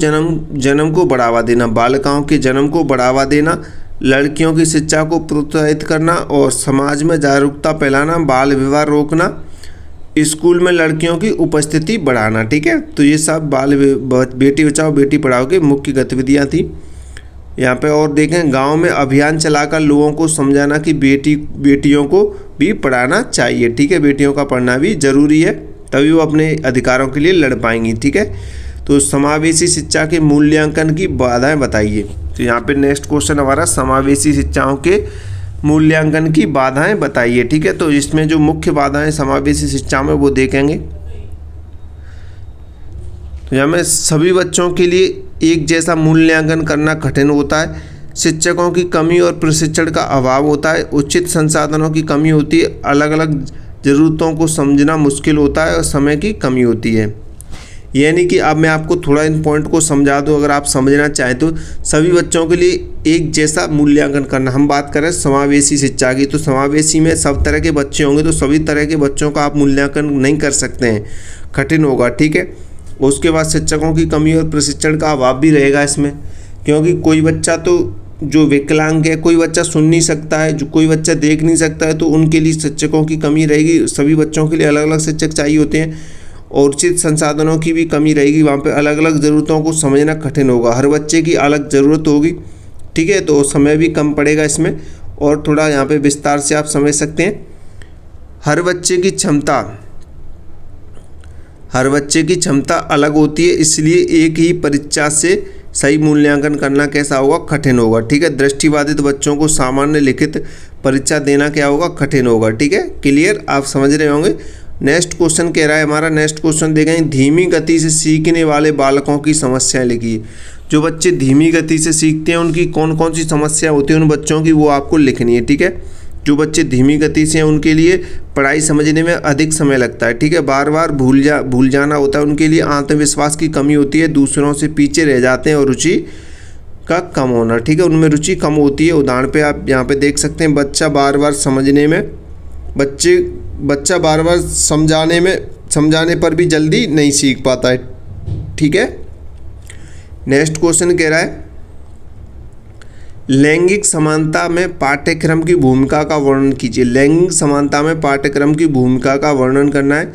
जन्म को बढ़ावा देना, बालिकाओं के जन्म को बढ़ावा देना, लड़कियों की शिक्षा को प्रोत्साहित करना और समाज में जागरूकता फैलाना, बाल विवाह रोकना, स्कूल में लड़कियों की उपस्थिति बढ़ाना, ठीक है। तो ये सब बेटी बचाओ बेटी पढ़ाओ की मुख्य गतिविधियाँ थी यहाँ पे। और देखें, गांव में अभियान चलाकर लोगों को समझाना कि बेटियों को भी पढ़ाना चाहिए, ठीक है। बेटियों का पढ़ना भी ज़रूरी है, तभी वो अपने अधिकारों के लिए लड़ पाएंगी, ठीक है। तो समावेशी शिक्षा के मूल्यांकन की बाधाएं बताइए। तो यहाँ पे नेक्स्ट क्वेश्चन हमारा समावेशी शिक्षाओं के मूल्यांकन की बाधाएं बताइए, ठीक है। तो इसमें जो मुख्य बाधाएं समावेशी शिक्षा में वो देखेंगे। तो यहाँ में सभी बच्चों के लिए एक जैसा मूल्यांकन करना कठिन होता है, शिक्षकों की कमी और प्रशिक्षण का अभाव होता है, उचित संसाधनों की कमी होती है, अलग अलग ज़रूरतों को समझना मुश्किल होता है और समय की कमी होती है। यानी कि अब मैं आपको थोड़ा इन पॉइंट को समझा दूं, अगर आप समझना चाहें तो सभी बच्चों के लिए एक जैसा मूल्यांकन करना। हम बात करें समावेशी शिक्षा की, तो समावेशी में सब तरह के बच्चे होंगे, तो सभी तरह के बच्चों का आप मूल्यांकन नहीं कर सकते हैं, कठिन होगा, ठीक है। उसके बाद शिक्षकों की कमी और प्रशिक्षण का अभाव भी रहेगा इसमें, क्योंकि कोई बच्चा तो जो विकलांग है, कोई बच्चा सुन नहीं सकता है, जो कोई बच्चा देख नहीं सकता है, तो उनके लिए शिक्षकों की कमी रहेगी। सभी बच्चों के लिए अलग अलग शिक्षक चाहिए होते हैं और उचित संसाधनों की भी कमी रहेगी। वहाँ पे अलग अलग ज़रूरतों को समझना कठिन होगा, हर बच्चे की अलग ज़रूरत होगी, ठीक है। तो समय भी कम पड़ेगा इसमें, और थोड़ा यहाँ पे विस्तार से आप समझ सकते हैं। हर बच्चे की क्षमता अलग होती है, इसलिए एक ही परीक्षा से सही मूल्यांकन करना कैसा होगा, कठिन होगा, ठीक है। दृष्टिबाधित बच्चों को सामान्य लिखित परीक्षा देना क्या होगा, कठिन होगा, ठीक है। क्लियर, आप समझ रहे होंगे। नेक्स्ट क्वेश्चन कह रहा है हमारा, नेक्स्ट क्वेश्चन देखें, धीमी गति से सीखने वाले बालकों की समस्याएं लिखिए। जो बच्चे धीमी गति से सीखते हैं उनकी कौन कौन सी समस्या होती है उन बच्चों की, वो आपको लिखनी है, ठीक है। जो बच्चे धीमी गति से हैं उनके लिए पढ़ाई समझने में अधिक समय लगता है, ठीक है। बार बार भूल जाना होता है उनके लिए, आत्मविश्वास की कमी होती है, दूसरों से पीछे रह जाते हैं, और रुचि का कम होना, ठीक है, उनमें रुचि कम होती है। उदाहरण पे आप यहाँ पे देख सकते हैं, बच्चा बार बार समझाने पर भी जल्दी नहीं सीख पाता है, ठीक है। नेक्स्ट क्वेश्चन कह रहा है, लैंगिक समानता में पाठ्यक्रम की भूमिका का वर्णन कीजिए। लैंगिक समानता में पाठ्यक्रम की भूमिका का वर्णन करना है,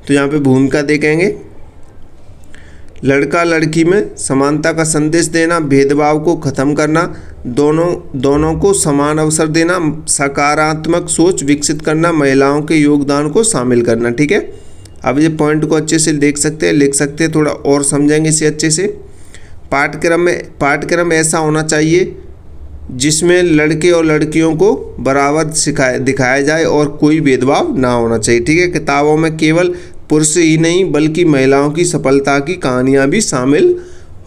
तो यहाँ पे भूमिका देखेंगे, लड़का लड़की में समानता का संदेश देना, भेदभाव को खत्म करना, दोनों को समान अवसर देना, सकारात्मक सोच विकसित करना, महिलाओं के योगदान को शामिल करना, ठीक है। अब ये पॉइंट को अच्छे से लिख सकते हैं, थोड़ा और समझेंगे इसे अच्छे से। पाठ्यक्रम ऐसा होना चाहिए जिसमें लड़के और लड़कियों को बराबर दिखाया जाए और कोई भेदभाव ना होना चाहिए, ठीक है। किताबों में केवल पुरुष ही नहीं बल्कि महिलाओं की सफलता की कहानियाँ भी शामिल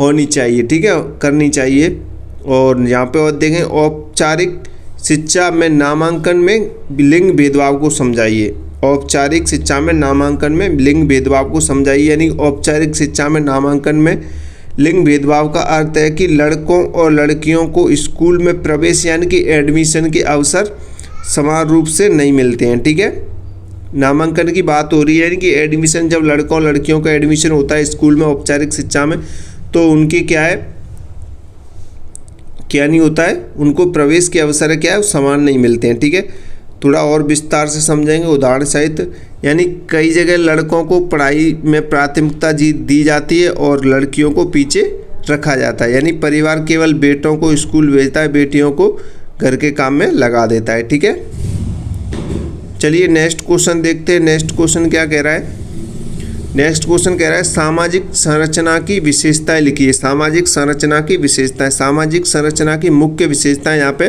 होनी चाहिए, ठीक है, करनी चाहिए। और यहाँ पे और देखें, औपचारिक शिक्षा में नामांकन में लिंग भेदभाव को समझाइए। औपचारिक शिक्षा में नामांकन में लिंग भेदभाव को समझाइए, यानी औपचारिक शिक्षा में नामांकन में लिंग भेदभाव का अर्थ है कि लड़कों और लड़कियों को स्कूल में प्रवेश यानी कि एडमिशन के अवसर समान रूप से नहीं मिलते हैं, ठीक है। नामांकन की बात हो रही है, यानी कि एडमिशन, जब लड़कों और लड़कियों का एडमिशन होता है स्कूल में औपचारिक शिक्षा में, तो उनके क्या नहीं होता है, उनको प्रवेश के अवसर क्या है, समान नहीं मिलते हैं, ठीक है। थोड़ा और विस्तार से समझेंगे उदाहरण सहित। यानी कई जगह लड़कों को पढ़ाई में प्राथमिकता दी जाती है और लड़कियों को पीछे रखा जाता है, यानी परिवार केवल बेटों को स्कूल भेजता है, बेटियों को घर के काम में लगा देता है, ठीक है। चलिए नेक्स्ट क्वेश्चन देखते हैं। नेक्स्ट क्वेश्चन क्या कह रहा है, नेक्स्ट क्वेश्चन कह रहा है, सामाजिक संरचना की विशेषताएं लिखिए। सामाजिक संरचना की विशेषताएं, सामाजिक संरचना की मुख्य विशेषताएं यहाँ पे,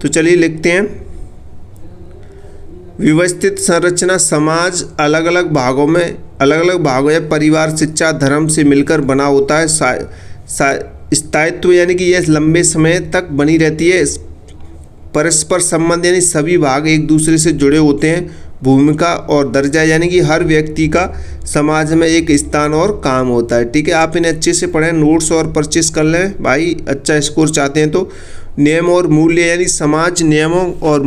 तो चलिए लिखते हैं। व्यवस्थित संरचना, समाज अलग अलग भागों या परिवार, शिक्षा, धर्म से मिलकर बना होता है। स्थायित्व यानी कि यह लंबे समय तक बनी रहती है। परस्पर संबंध यानी सभी भाग एक दूसरे से जुड़े होते हैं। भूमिका और दर्जा यानी कि हर व्यक्ति का समाज में एक स्थान और काम होता है, ठीक है। आप इन्हें अच्छे से पढ़ें, नोट्स और परचेस कर लें भाई, अच्छा स्कोर चाहते हैं तो। नियम और मूल्य यानी समाज नियमों और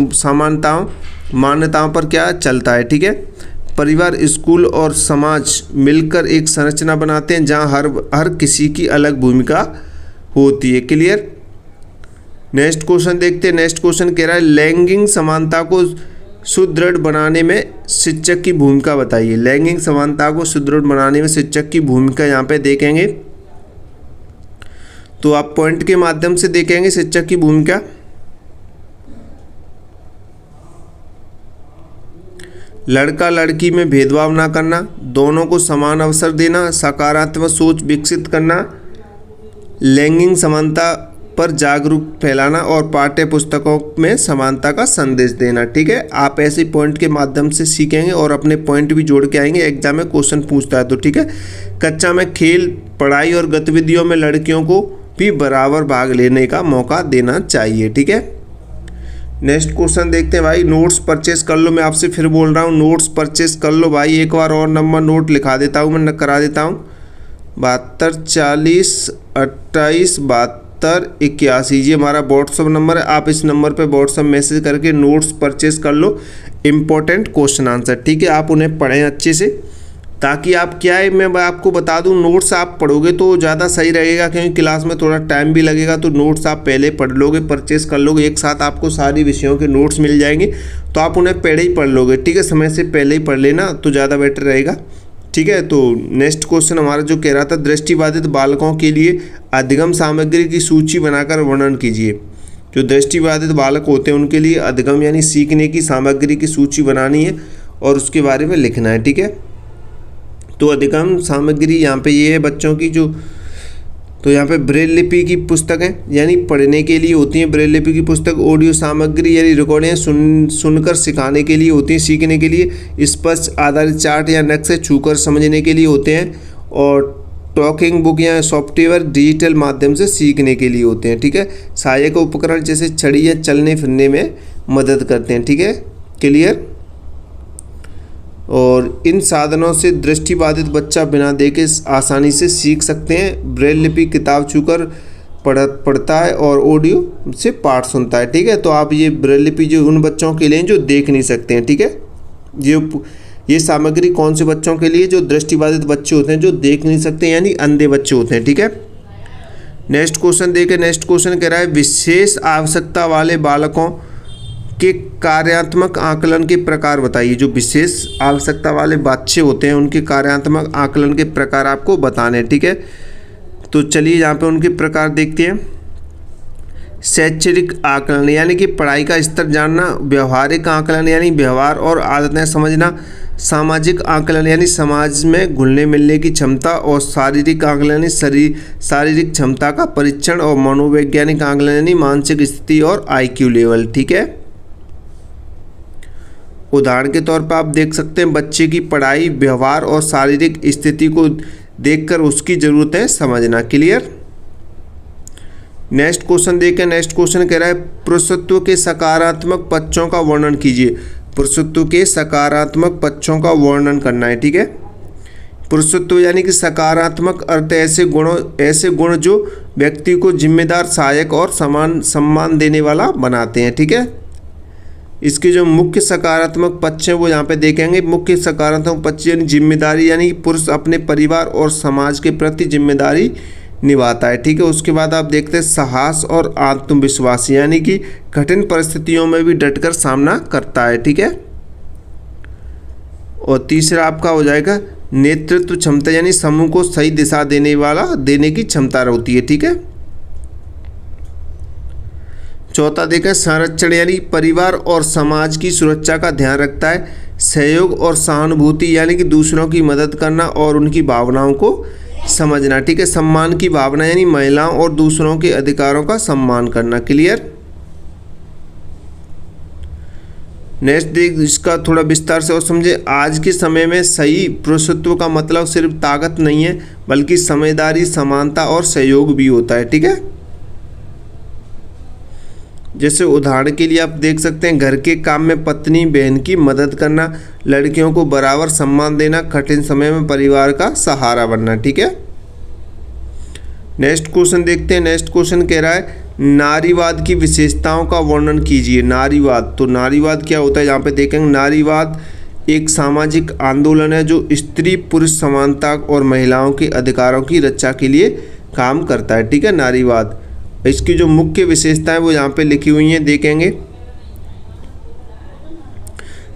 मान्यताओं पर क्या चलता है, ठीक है। परिवार, स्कूल और समाज मिलकर एक संरचना बनाते हैं जहां हर किसी की अलग भूमिका होती है। क्लियर। नेक्स्ट क्वेश्चन देखते हैं। नेक्स्ट क्वेश्चन कह रहा है, लैंगिक समानता को सुदृढ़ बनाने में शिक्षक की भूमिका बताइए। लैंगिक समानता को सुदृढ़ बनाने में शिक्षक की भूमिका यहाँ पे देखेंगे, तो आप पॉइंट के माध्यम से देखेंगे शिक्षक की भूमिका। लड़का लड़की में भेदभाव ना करना, दोनों को समान अवसर देना, सकारात्मक सोच विकसित करना, लैंगिक समानता पर जागरूक फैलाना और पाठ्य पुस्तकों में समानता का संदेश देना, ठीक है। आप ऐसे पॉइंट के माध्यम से सीखेंगे और अपने पॉइंट भी जोड़ के आएंगे, एग्जाम में क्वेश्चन पूछता है तो, ठीक है। कक्षा में खेल, पढ़ाई और गतिविधियों में लड़कियों को भी बराबर भाग लेने का मौका देना चाहिए, ठीक है। नेक्स्ट क्वेश्चन देखते हैं भाई। नोट्स परचेस कर लो, मैं आपसे फिर बोल रहा हूँ, नोट्स परचेस कर लो भाई। एक बार और नंबर नोट लिखा देता हूँ, मैं करा देता हूँ। 7240287281। ये हमारा व्हाट्सअप नंबर है, आप इस नंबर पे व्हाट्सअप मैसेज करके नोट्स परचेज कर लो, इम्पोर्टेंट क्वेश्चन आंसर, ठीक है। आप उन्हें पढ़ें अच्छे से, ताकि आप क्या है, मैं आपको बता दूं, नोट्स आप पढ़ोगे तो ज़्यादा सही रहेगा, क्योंकि क्लास में थोड़ा टाइम भी लगेगा। तो नोट्स आप पहले पढ़ लोगे, परचेस कर लोगे, एक साथ आपको सारी विषयों के नोट्स मिल जाएंगे, तो आप उन्हें पहले ही पढ़ लोगे, ठीक है। समय से पहले ही पढ़ लेना तो ज़्यादा बेटर रहेगा, ठीक है। तो नेक्स्ट क्वेश्चन हमारा जो कह रहा था, दृष्टिबाधित बालकों के लिए अधिगम सामग्री की सूची बनाकर वर्णन कीजिए। जो दृष्टिबाधित बालक होते हैं उनके लिए अधिगम यानी सीखने की सामग्री की सूची बनानी है और उसके बारे में लिखना है, ठीक है। तो अधिगम सामग्री यहाँ पे ये है बच्चों की जो, तो यहाँ पे ब्रेल लिपि की पुस्तकें यानी पढ़ने के लिए होती हैं, ब्रेल लिपि की पुस्तक, ऑडियो सामग्री यानी रिकॉर्डिंग सुनकर सिखाने के लिए होती हैं, सीखने के लिए, स्पष्ट आधारित चार्ट या नक्शे छूकर समझने के लिए होते हैं, और टॉकिंग बुक या सॉफ्टवेयर डिजिटल माध्यम से सीखने के लिए होते हैं, ठीक है। सहायक उपकरण जैसे छड़ी या चलने फिरने में मदद करते हैं, ठीक है, क्लियर। और इन साधनों से दृष्टिबाधित बच्चा बिना देखे आसानी से सीख सकते हैं। ब्रेल लिपि किताब छूकर पढ़ता है और ऑडियो से पाठ सुनता है, ठीक है। तो आप ये ब्रेल लिपि जो उन बच्चों के लिए जो देख नहीं सकते हैं, ठीक है। ये सामग्री कौन से बच्चों के लिए, जो दृष्टिबाधित बच्चे होते हैं, जो देख नहीं सकते यानी अंधे बच्चे होते हैं, ठीक है। नेक्स्ट क्वेश्चन देखें। नेक्स्ट क्वेश्चन कह रहा है, विशेष आवश्यकता वाले बालकों के कार्यात्मक आकलन के प्रकार बताइए। जो विशेष आवश्यकता वाले बच्चे होते हैं उनके कार्यात्मक आकलन के प्रकार आपको बताने, ठीक है। तो चलिए यहाँ पे उनके प्रकार देखते हैं। शैक्षणिक आकलन यानी कि पढ़ाई का स्तर जानना, व्यवहारिक आकलन यानी व्यवहार और आदतें समझना, सामाजिक आकलन यानी समाज में घुलने मिलने की क्षमता, और शारीरिक आकलन यानी शारीरिक क्षमता का परीक्षण, और मनोवैज्ञानिक आकलन यानी मानसिक स्थिति और IQ लेवल, ठीक है। उदाहरण के तौर पर आप देख सकते हैं, बच्चे की पढ़ाई, व्यवहार और शारीरिक स्थिति को देखकर उसकी ज़रूरतें समझना, क्लियर। नेक्स्ट क्वेश्चन देखें। नेक्स्ट क्वेश्चन कह रहा है, पुरुषत्व के सकारात्मक पक्षों का वर्णन कीजिए। पुरुषत्व के सकारात्मक पक्षों का वर्णन करना है, ठीक है। पुरुषत्व यानी कि सकारात्मक अर्थ ऐसे गुण जो व्यक्ति को जिम्मेदार, सहायक और सम्मान देने वाला बनाते हैं, ठीक है। इसके जो मुख्य सकारात्मक पक्ष हैं वो यहाँ पे देखेंगे। मुख्य सकारात्मक पक्ष यानी जिम्मेदारी, यानी पुरुष अपने परिवार और समाज के प्रति जिम्मेदारी निभाता है, ठीक है। उसके बाद आप देखते हैं साहस और आत्मविश्वास, यानी कि कठिन परिस्थितियों में भी डटकर सामना करता है, ठीक है। और तीसरा आपका हो जाएगा नेतृत्व क्षमता, यानी समूह को सही दिशा देने की क्षमता होती है, ठीक है। चौथा देखा संरक्षण, यानी परिवार और समाज की सुरक्षा का ध्यान रखता है। सहयोग और सहानुभूति यानी कि दूसरों की मदद करना और उनकी भावनाओं को समझना, ठीक है। सम्मान की भावना यानी महिलाओं और दूसरों के अधिकारों का सम्मान करना, क्लियर। नेक्स्ट देख, इसका थोड़ा विस्तार से और समझे। आज के समय में सही पुरुषत्व का मतलब सिर्फ ताकत नहीं है, बल्कि समझदारी, समानता और सहयोग भी होता है, ठीक है। जैसे उदाहरण के लिए आप देख सकते हैं, घर के काम में पत्नी बहन की मदद करना, लड़कियों को बराबर सम्मान देना, कठिन समय में परिवार का सहारा बनना, ठीक है। नेक्स्ट क्वेश्चन देखते हैं। नेक्स्ट क्वेश्चन कह रहा है, नारीवाद की विशेषताओं का वर्णन कीजिए। नारीवाद, तो नारीवाद क्या होता है यहाँ पे देखेंगे। नारीवाद एक सामाजिक आंदोलन है जो स्त्री पुरुष समानता और महिलाओं के अधिकारों की रक्षा के लिए काम करता है, ठीक है। नारीवाद, इसकी जो मुख्य विशेषताएं वो यहाँ पे लिखी हुई हैं, देखेंगे।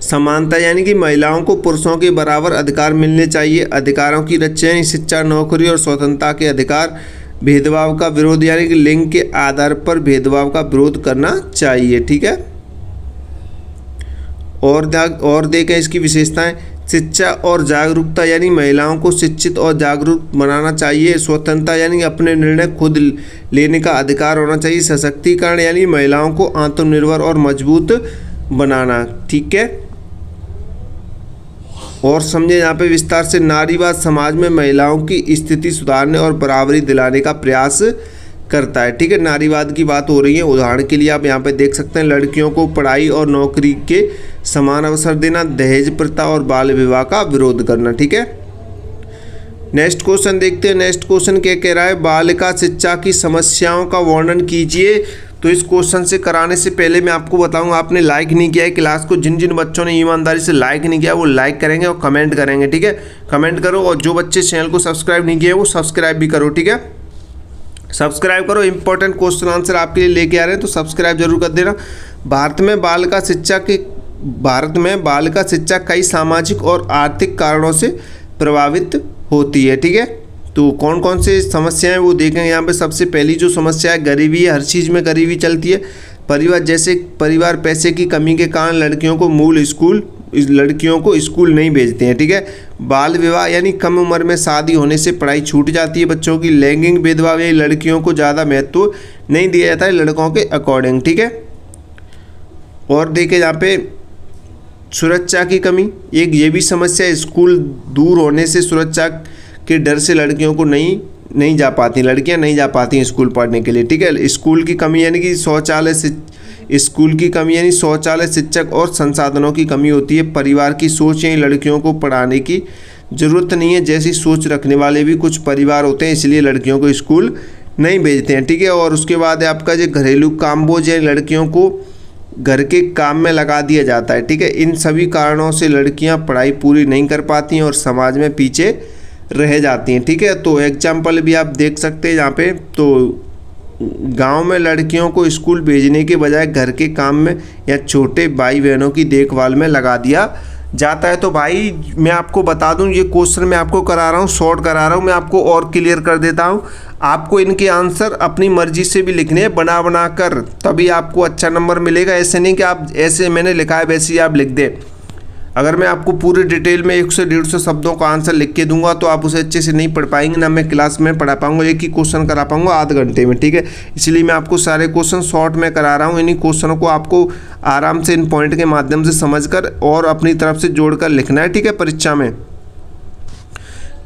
समानता यानी कि महिलाओं को पुरुषों के बराबर अधिकार मिलने चाहिए। अधिकारों की रक्षा यानी शिक्षा, नौकरी और स्वतंत्रता के अधिकार। भेदभाव का विरोध यानी कि लिंग के आधार पर भेदभाव का विरोध करना चाहिए, ठीक है। और देखें इसकी विशेषताएं। शिक्षा और जागरूकता यानी महिलाओं को शिक्षित और जागरूक बनाना चाहिए। स्वतंत्रता यानी अपने निर्णय खुद लेने का अधिकार होना चाहिए। सशक्तिकरण यानी महिलाओं को आत्मनिर्भर और मजबूत बनाना, ठीक है। और समझे यहाँ पे विस्तार से, नारीवाद समाज में महिलाओं की स्थिति सुधारने और बराबरी दिलाने का प्रयास करता है, ठीक है। नारीवाद की बात हो रही है। उदाहरण के लिए आप यहाँ पे देख सकते हैं, लड़कियों को पढ़ाई और नौकरी के समान अवसर देना, दहेज प्रथा और बाल विवाह का विरोध करना, ठीक है। नेक्स्ट क्वेश्चन देखते हैं। नेक्स्ट क्वेश्चन क्या कह रहा है, बालिका शिक्षा की समस्याओं का वर्णन कीजिए। तो इस क्वेश्चन से कराने से पहले मैं आपको बताऊंगा, आपने लाइक नहीं किया है क्लास को, जिन जिन बच्चों ने ईमानदारी से लाइक नहीं किया वो लाइक करेंगे और कमेंट करेंगे, ठीक है। कमेंट करो, और जो बच्चे चैनल को सब्सक्राइब नहीं किए वो सब्सक्राइब भी करो, ठीक है। सब्सक्राइब करो, इंपॉर्टेंट क्वेश्चन आंसर आपके लिए लेके आ रहे हैं, तो सब्सक्राइब जरूर कर देना। भारत में बालिका शिक्षा कई सामाजिक और आर्थिक कारणों से प्रभावित होती है, ठीक है। तो कौन कौन से समस्याएं वो देखेंगे यहाँ पे। सबसे पहली जो समस्या है गरीबी है, हर चीज़ में गरीबी चलती है। परिवार पैसे की कमी के कारण लड़कियों को स्कूल नहीं भेजते हैं, ठीक है। बाल विवाह यानी कम उम्र में शादी होने से पढ़ाई छूट जाती है बच्चों की। लैंगिक भेदभाव यानी लड़कियों को ज़्यादा महत्व नहीं दिया जाता है लड़कों के अकॉर्डिंग, ठीक है। और देखें यहाँ पे सुरक्षा की कमी, एक ये भी समस्या है। स्कूल दूर होने से सुरक्षा के डर से लड़कियों को नहीं जा पाती, लड़कियां नहीं जा पाती हैं स्कूल पढ़ने के लिए, ठीक है। स्कूल की कमी यानी कि शौचालय, शिक्षक और संसाधनों की कमी होती है। परिवार की सोच यानी लड़कियों को पढ़ाने की ज़रूरत नहीं है जैसी सोच रखने वाले भी कुछ परिवार होते हैं, इसलिए लड़कियों को स्कूल नहीं भेजते हैं, ठीक है। और उसके बाद है आपका जो घरेलू काम बोझ है, लड़कियों को घर के काम में लगा दिया जाता है, ठीक है। इन सभी कारणों से लड़कियां पढ़ाई पूरी नहीं कर पाती हैं और समाज में पीछे रह जाती हैं, ठीक है। तो एग्जाम्पल भी आप देख सकते हैं यहाँ पे। तो गांव में लड़कियों को स्कूल भेजने के बजाय घर के काम में या छोटे भाई बहनों की देखभाल में लगा दिया जाता है। तो भाई मैं आपको बता दूं, ये क्वेश्चन मैं आपको करा रहा हूँ, शॉर्ट करा रहा हूँ, मैं आपको और क्लियर कर देता हूँ। आपको इनके आंसर अपनी मर्जी से भी लिखने हैं, बना कर, तभी आपको अच्छा नंबर मिलेगा। ऐसे नहीं कि आप ऐसे मैंने लिखा है वैसे ही आप लिख दें। अगर मैं आपको पूरी डिटेल में 100 से 150 शब्दों का आंसर लिख के दूंगा तो आप उसे अच्छे से नहीं पढ़ पाएंगे, ना मैं क्लास में पढ़ा पाऊंगा, एक ही क्वेश्चन करा पाऊंगा आधे घंटे में, ठीक है। इसलिए मैं आपको सारे क्वेश्चन शॉर्ट में करा रहा हूँ। इन्हीं क्वेश्चनों को आपको आराम से इन पॉइंट के माध्यम से समझकर और अपनी तरफ से जोड़कर लिखना है, ठीक है, परीक्षा में।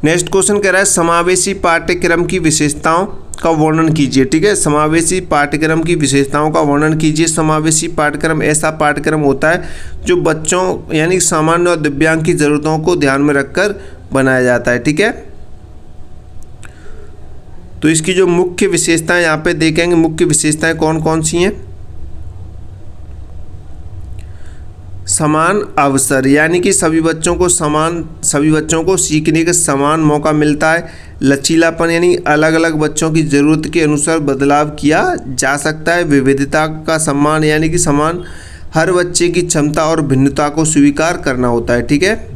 नेक्स्ट क्वेश्चन कह रहा है समावेशी पाठ्यक्रम की विशेषताओं का वर्णन कीजिए, ठीक है। समावेशी पाठ्यक्रम की विशेषताओं का वर्णन कीजिए। समावेशी पाठ्यक्रम ऐसा पाठ्यक्रम होता है जो बच्चों यानी सामान्य और दिव्यांग की ज़रूरतों को ध्यान में रखकर बनाया जाता है, ठीक है। तो इसकी जो मुख्य विशेषताएं यहाँ पे देखेंगे, मुख्य विशेषताएं कौन कौन सी हैं। समान अवसर यानी कि सभी बच्चों को सीखने का समान मौका मिलता है। लचीलापन यानी अलग अलग बच्चों की ज़रूरत के अनुसार बदलाव किया जा सकता है। विविधता का सम्मान यानी कि हर बच्चे की क्षमता और भिन्नता को स्वीकार करना होता है, ठीक है।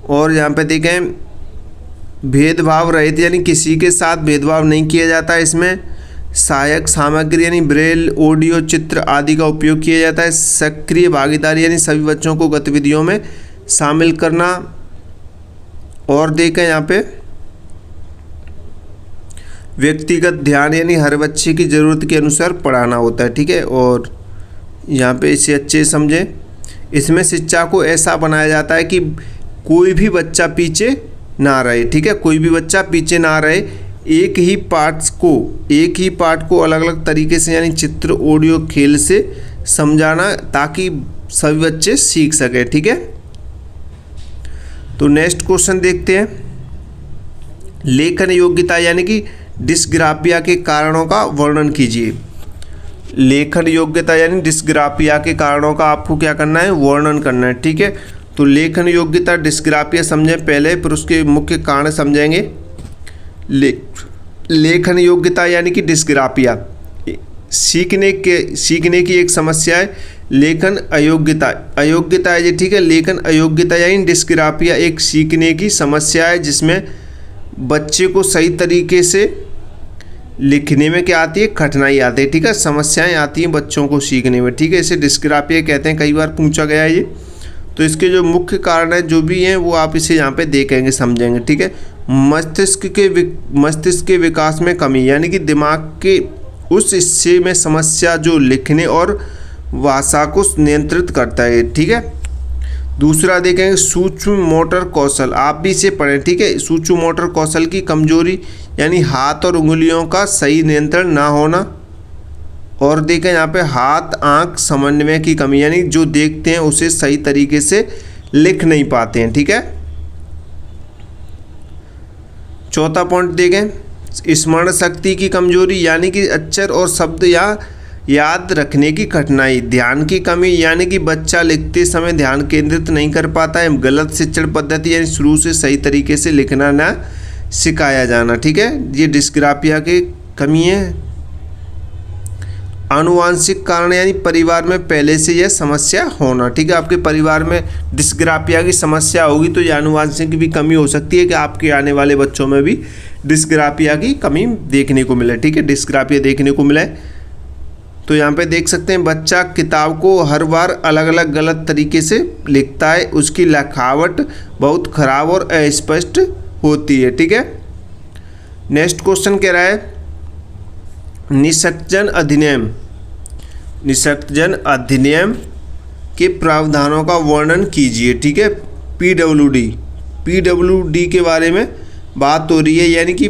और यहाँ पे देखें भेदभाव रहित यानी किसी के साथ भेदभाव नहीं किया जाता है। इसमें सहायक सामग्री यानी ब्रेल, ऑडियो, चित्र आदि का उपयोग किया जाता है। सक्रिय भागीदारी यानी सभी बच्चों को गतिविधियों में शामिल करना। और देखें यहाँ पे व्यक्तिगत ध्यान यानी हर बच्चे की ज़रूरत के अनुसार पढ़ाना होता है, ठीक है। और यहाँ पे इसे अच्छे समझें। इसमें शिक्षा को ऐसा बनाया जाता है कि कोई भी बच्चा पीछे ना रहे, ठीक है, कोई भी बच्चा पीछे ना रहे। एक ही पाठ को अलग अलग तरीके से यानी चित्र, ऑडियो, खेल से समझाना ताकि सभी बच्चे सीख सके, ठीक है। तो नेक्स्ट क्वेश्चन देखते हैं। लेखन योग्यता यानी कि डिस्ग्राफिया के कारणों का वर्णन कीजिए। लेखन योग्यता यानी डिस्ग्राफिया के कारणों का आपको क्या करना है, वर्णन करना है, ठीक है। तो लेखन योग्यता डिस्ग्राफिया समझें पहले, फिर उसके मुख्य कारण समझेंगे। लेखन योग्यता यानी कि डिस्ग्राफिया सीखने की एक समस्या है। लेखन अयोग्यता है जी, ठीक है। लेखन अयोग्यता यानी डिस्ग्राफिया एक सीखने की समस्या है जिसमें बच्चे को सही तरीके से लिखने में क्या आती है, कठिनाई आती है, ठीक है। समस्याएं आती हैं बच्चों को सीखने में, ठीक है। इसे डिस्ग्राफिया कहते हैं, कई बार पूछा गया है ये। तो इसके जो मुख्य कारण है जो भी हैं वो आप इसे यहाँ पे देखेंगे, समझेंगे, ठीक है। मस्तिष्क के विकास में कमी यानी कि दिमाग के उस हिस्से में समस्या जो लिखने और भाषा को नियंत्रित करता है, ठीक है। दूसरा देखेंगे सूक्ष्म मोटर कौशल, आप भी इसे पढ़ें, ठीक है। सूक्ष्म मोटर कौशल की कमजोरी यानी हाथ और उंगलियों का सही नियंत्रण ना होना। और देखें यहाँ पे हाथ आंख समन्वय की कमी यानी जो देखते हैं उसे सही तरीके से लिख नहीं पाते हैं, ठीक है। चौथा पॉइंट देखें, स्मरण शक्ति की कमजोरी यानी कि अक्षर और शब्द या याद रखने की कठिनाई। ध्यान की कमी यानी कि बच्चा लिखते समय ध्यान केंद्रित नहीं कर पाता है। गलत शिक्षण पद्धति यानी शुरू से सही तरीके से लिखना ना सिखाया जाना, ठीक है, ये डिस्ग्राफिया की कमी है। आनुवांशिक कारण यानी परिवार में पहले से यह समस्या होना, ठीक है, आपके परिवार में डिस्ग्राफिया की समस्या होगी तो ये आनुवांशिक की भी कमी हो सकती है कि आपके आने वाले बच्चों में भी डिस्ग्राफिया की कमी देखने को मिले, ठीक है, डिस्ग्राफिया देखने को मिले। तो यहाँ पे देख सकते हैं बच्चा किताब को हर बार अलग अलग गलत तरीके से लिखता है, उसकी लिखावट बहुत खराब और अस्पष्ट होती है, ठीक है। नेक्स्ट क्वेश्चन कह रहा है निषक्तजन अधिनियम, निषक्तजन अधिनियम के प्रावधानों का वर्णन कीजिए, ठीक है। पीडब्ल्यूडी के बारे में बात हो रही है, यानी कि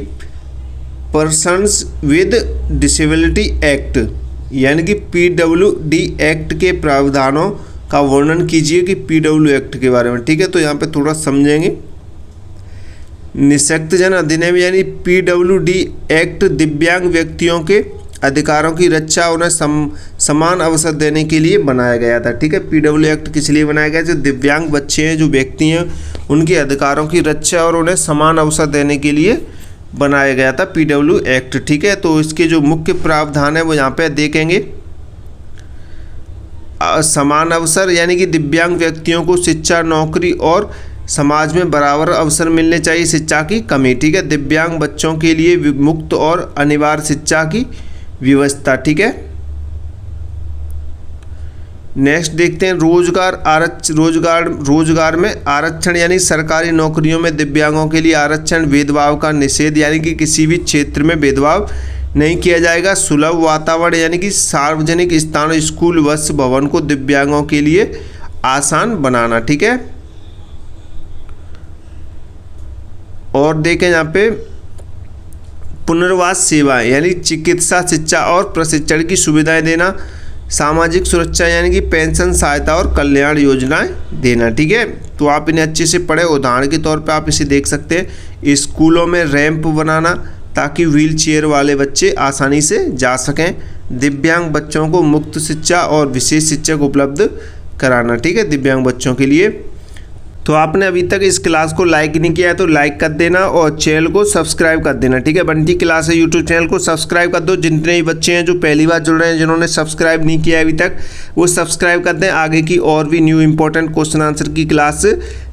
पर्सन्स विद डिसेबिलिटी एक्ट, यानी कि पीडब्ल्यूडी एक्ट के प्रावधानों का वर्णन कीजिए कि पीडब्ल्यू एक्ट के बारे में, ठीक है। तो यहाँ पे थोड़ा समझेंगे। निषक्तजन अधिनियम यानी पीडब्ल्यूडी एक्ट दिव्यांग व्यक्तियों के अधिकारों की रक्षा उन्हें समान अवसर देने के लिए बनाया गया था, ठीक है। पीडब्ल्यू एक्ट किस लिए बनाया गया? जो दिव्यांग बच्चे हैं, जो व्यक्ति हैं, उनके अधिकारों की रक्षा और उन्हें समान अवसर देने के लिए बनाया गया था पीडब्ल्यू एक्ट, ठीक है। तो इसके जो मुख्य प्रावधान है वो यहाँ पे देखेंगे। समान अवसर यानी कि दिव्यांग व्यक्तियों को शिक्षा, नौकरी और समाज में बराबर अवसर मिलने चाहिए। शिक्षा की कमी, ठीक है, दिव्यांग बच्चों के लिए मुक्त और अनिवार्य शिक्षा की व्यवस्था, ठीक है। नेक्स्ट देखते हैं रोजगार में आरक्षण यानी सरकारी नौकरियों में दिव्यांगों के लिए आरक्षण। भेदभाव का निषेध यानी कि किसी भी क्षेत्र में भेदभाव नहीं किया जाएगा। सुलभ वातावरण यानी कि सार्वजनिक स्थानों, स्कूल, बस, भवन को दिव्यांगों के लिए आसान बनाना, ठीक है। और देखें यहाँ पे पुनर्वास सेवाएं यानी चिकित्सा, शिक्षा और प्रशिक्षण की सुविधाएं देना। सामाजिक सुरक्षा यानी कि पेंशन, सहायता और कल्याण योजनाएं देना, ठीक है। तो आप इन्हें अच्छे से पढ़े। उदाहरण के तौर पे आप इसे देख सकते हैं, स्कूलों में रैंप बनाना ताकि व्हील चेयर वाले बच्चे आसानी से जा सकें। दिव्यांग बच्चों को मुफ्त शिक्षा और विशेष शिक्षक उपलब्ध कराना, ठीक है, दिव्यांग बच्चों के लिए। तो आपने अभी तक इस क्लास को लाइक नहीं किया है तो लाइक कर देना और चैनल को सब्सक्राइब कर देना, ठीक है। बंटी क्लास है यूट्यूब चैनल को सब्सक्राइब कर दो। जितने भी बच्चे हैं जो पहली बार जुड़ रहे हैं, जिन्होंने सब्सक्राइब नहीं किया है अभी तक, वो सब्सक्राइब कर दें आगे की और भी न्यू इंपॉर्टेंट क्वेश्चन आंसर की क्लास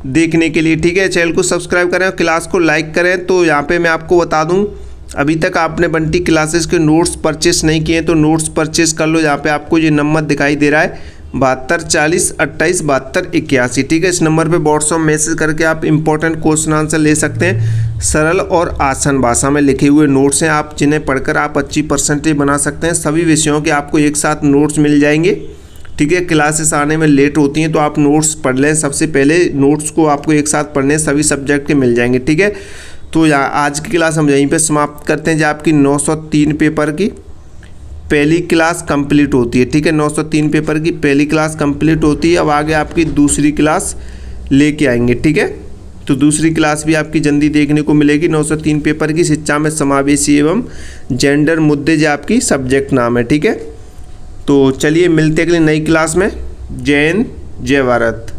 देखने के लिए, ठीक है। चैनल को सब्सक्राइब करें और क्लास को लाइक करें। तो यहाँ पर मैं आपको बता दूँ, अभी तक आपने बंटी क्लासेस के नोट्स परचेस नहीं किए तो नोट्स परचेस कर लो। यहाँ पे आपको ये नंबर दिखाई दे रहा है 72 40 28 72 81, ठीक है। इस नंबर पे व्हाट्सएप मैसेज करके आप इंपॉर्टेंट क्वेश्चन आंसर ले सकते हैं। सरल और आसान भाषा में लिखे हुए नोट्स हैं, आप जिन्हें पढ़कर आप अच्छी परसेंटेज बना सकते हैं। सभी विषयों के आपको एक साथ नोट्स मिल जाएंगे, ठीक है। क्लासेस आने में लेट होती हैं तो आप नोट्स पढ़ लें। सबसे पहले नोट्स को आपको एक साथ पढ़ने सभी सब्जेक्ट के मिल जाएंगे, ठीक है। तो यहाँ आज की क्लास हम यहीं पे समाप्त करते हैं। जो आपकी 903 पेपर की पहली क्लास कंप्लीट होती है, ठीक है। 903 पेपर की पहली क्लास कंप्लीट होती है। अब आगे आपकी दूसरी क्लास लेके आएंगे, ठीक है। तो दूसरी क्लास भी आपकी जल्दी देखने को मिलेगी। 903 पेपर की शिक्षा में समावेशी एवं जेंडर मुद्दे जो आपकी सब्जेक्ट नाम है, ठीक है। तो चलिए मिलते अगली नई क्लास में। जय हिंद, जय भारत।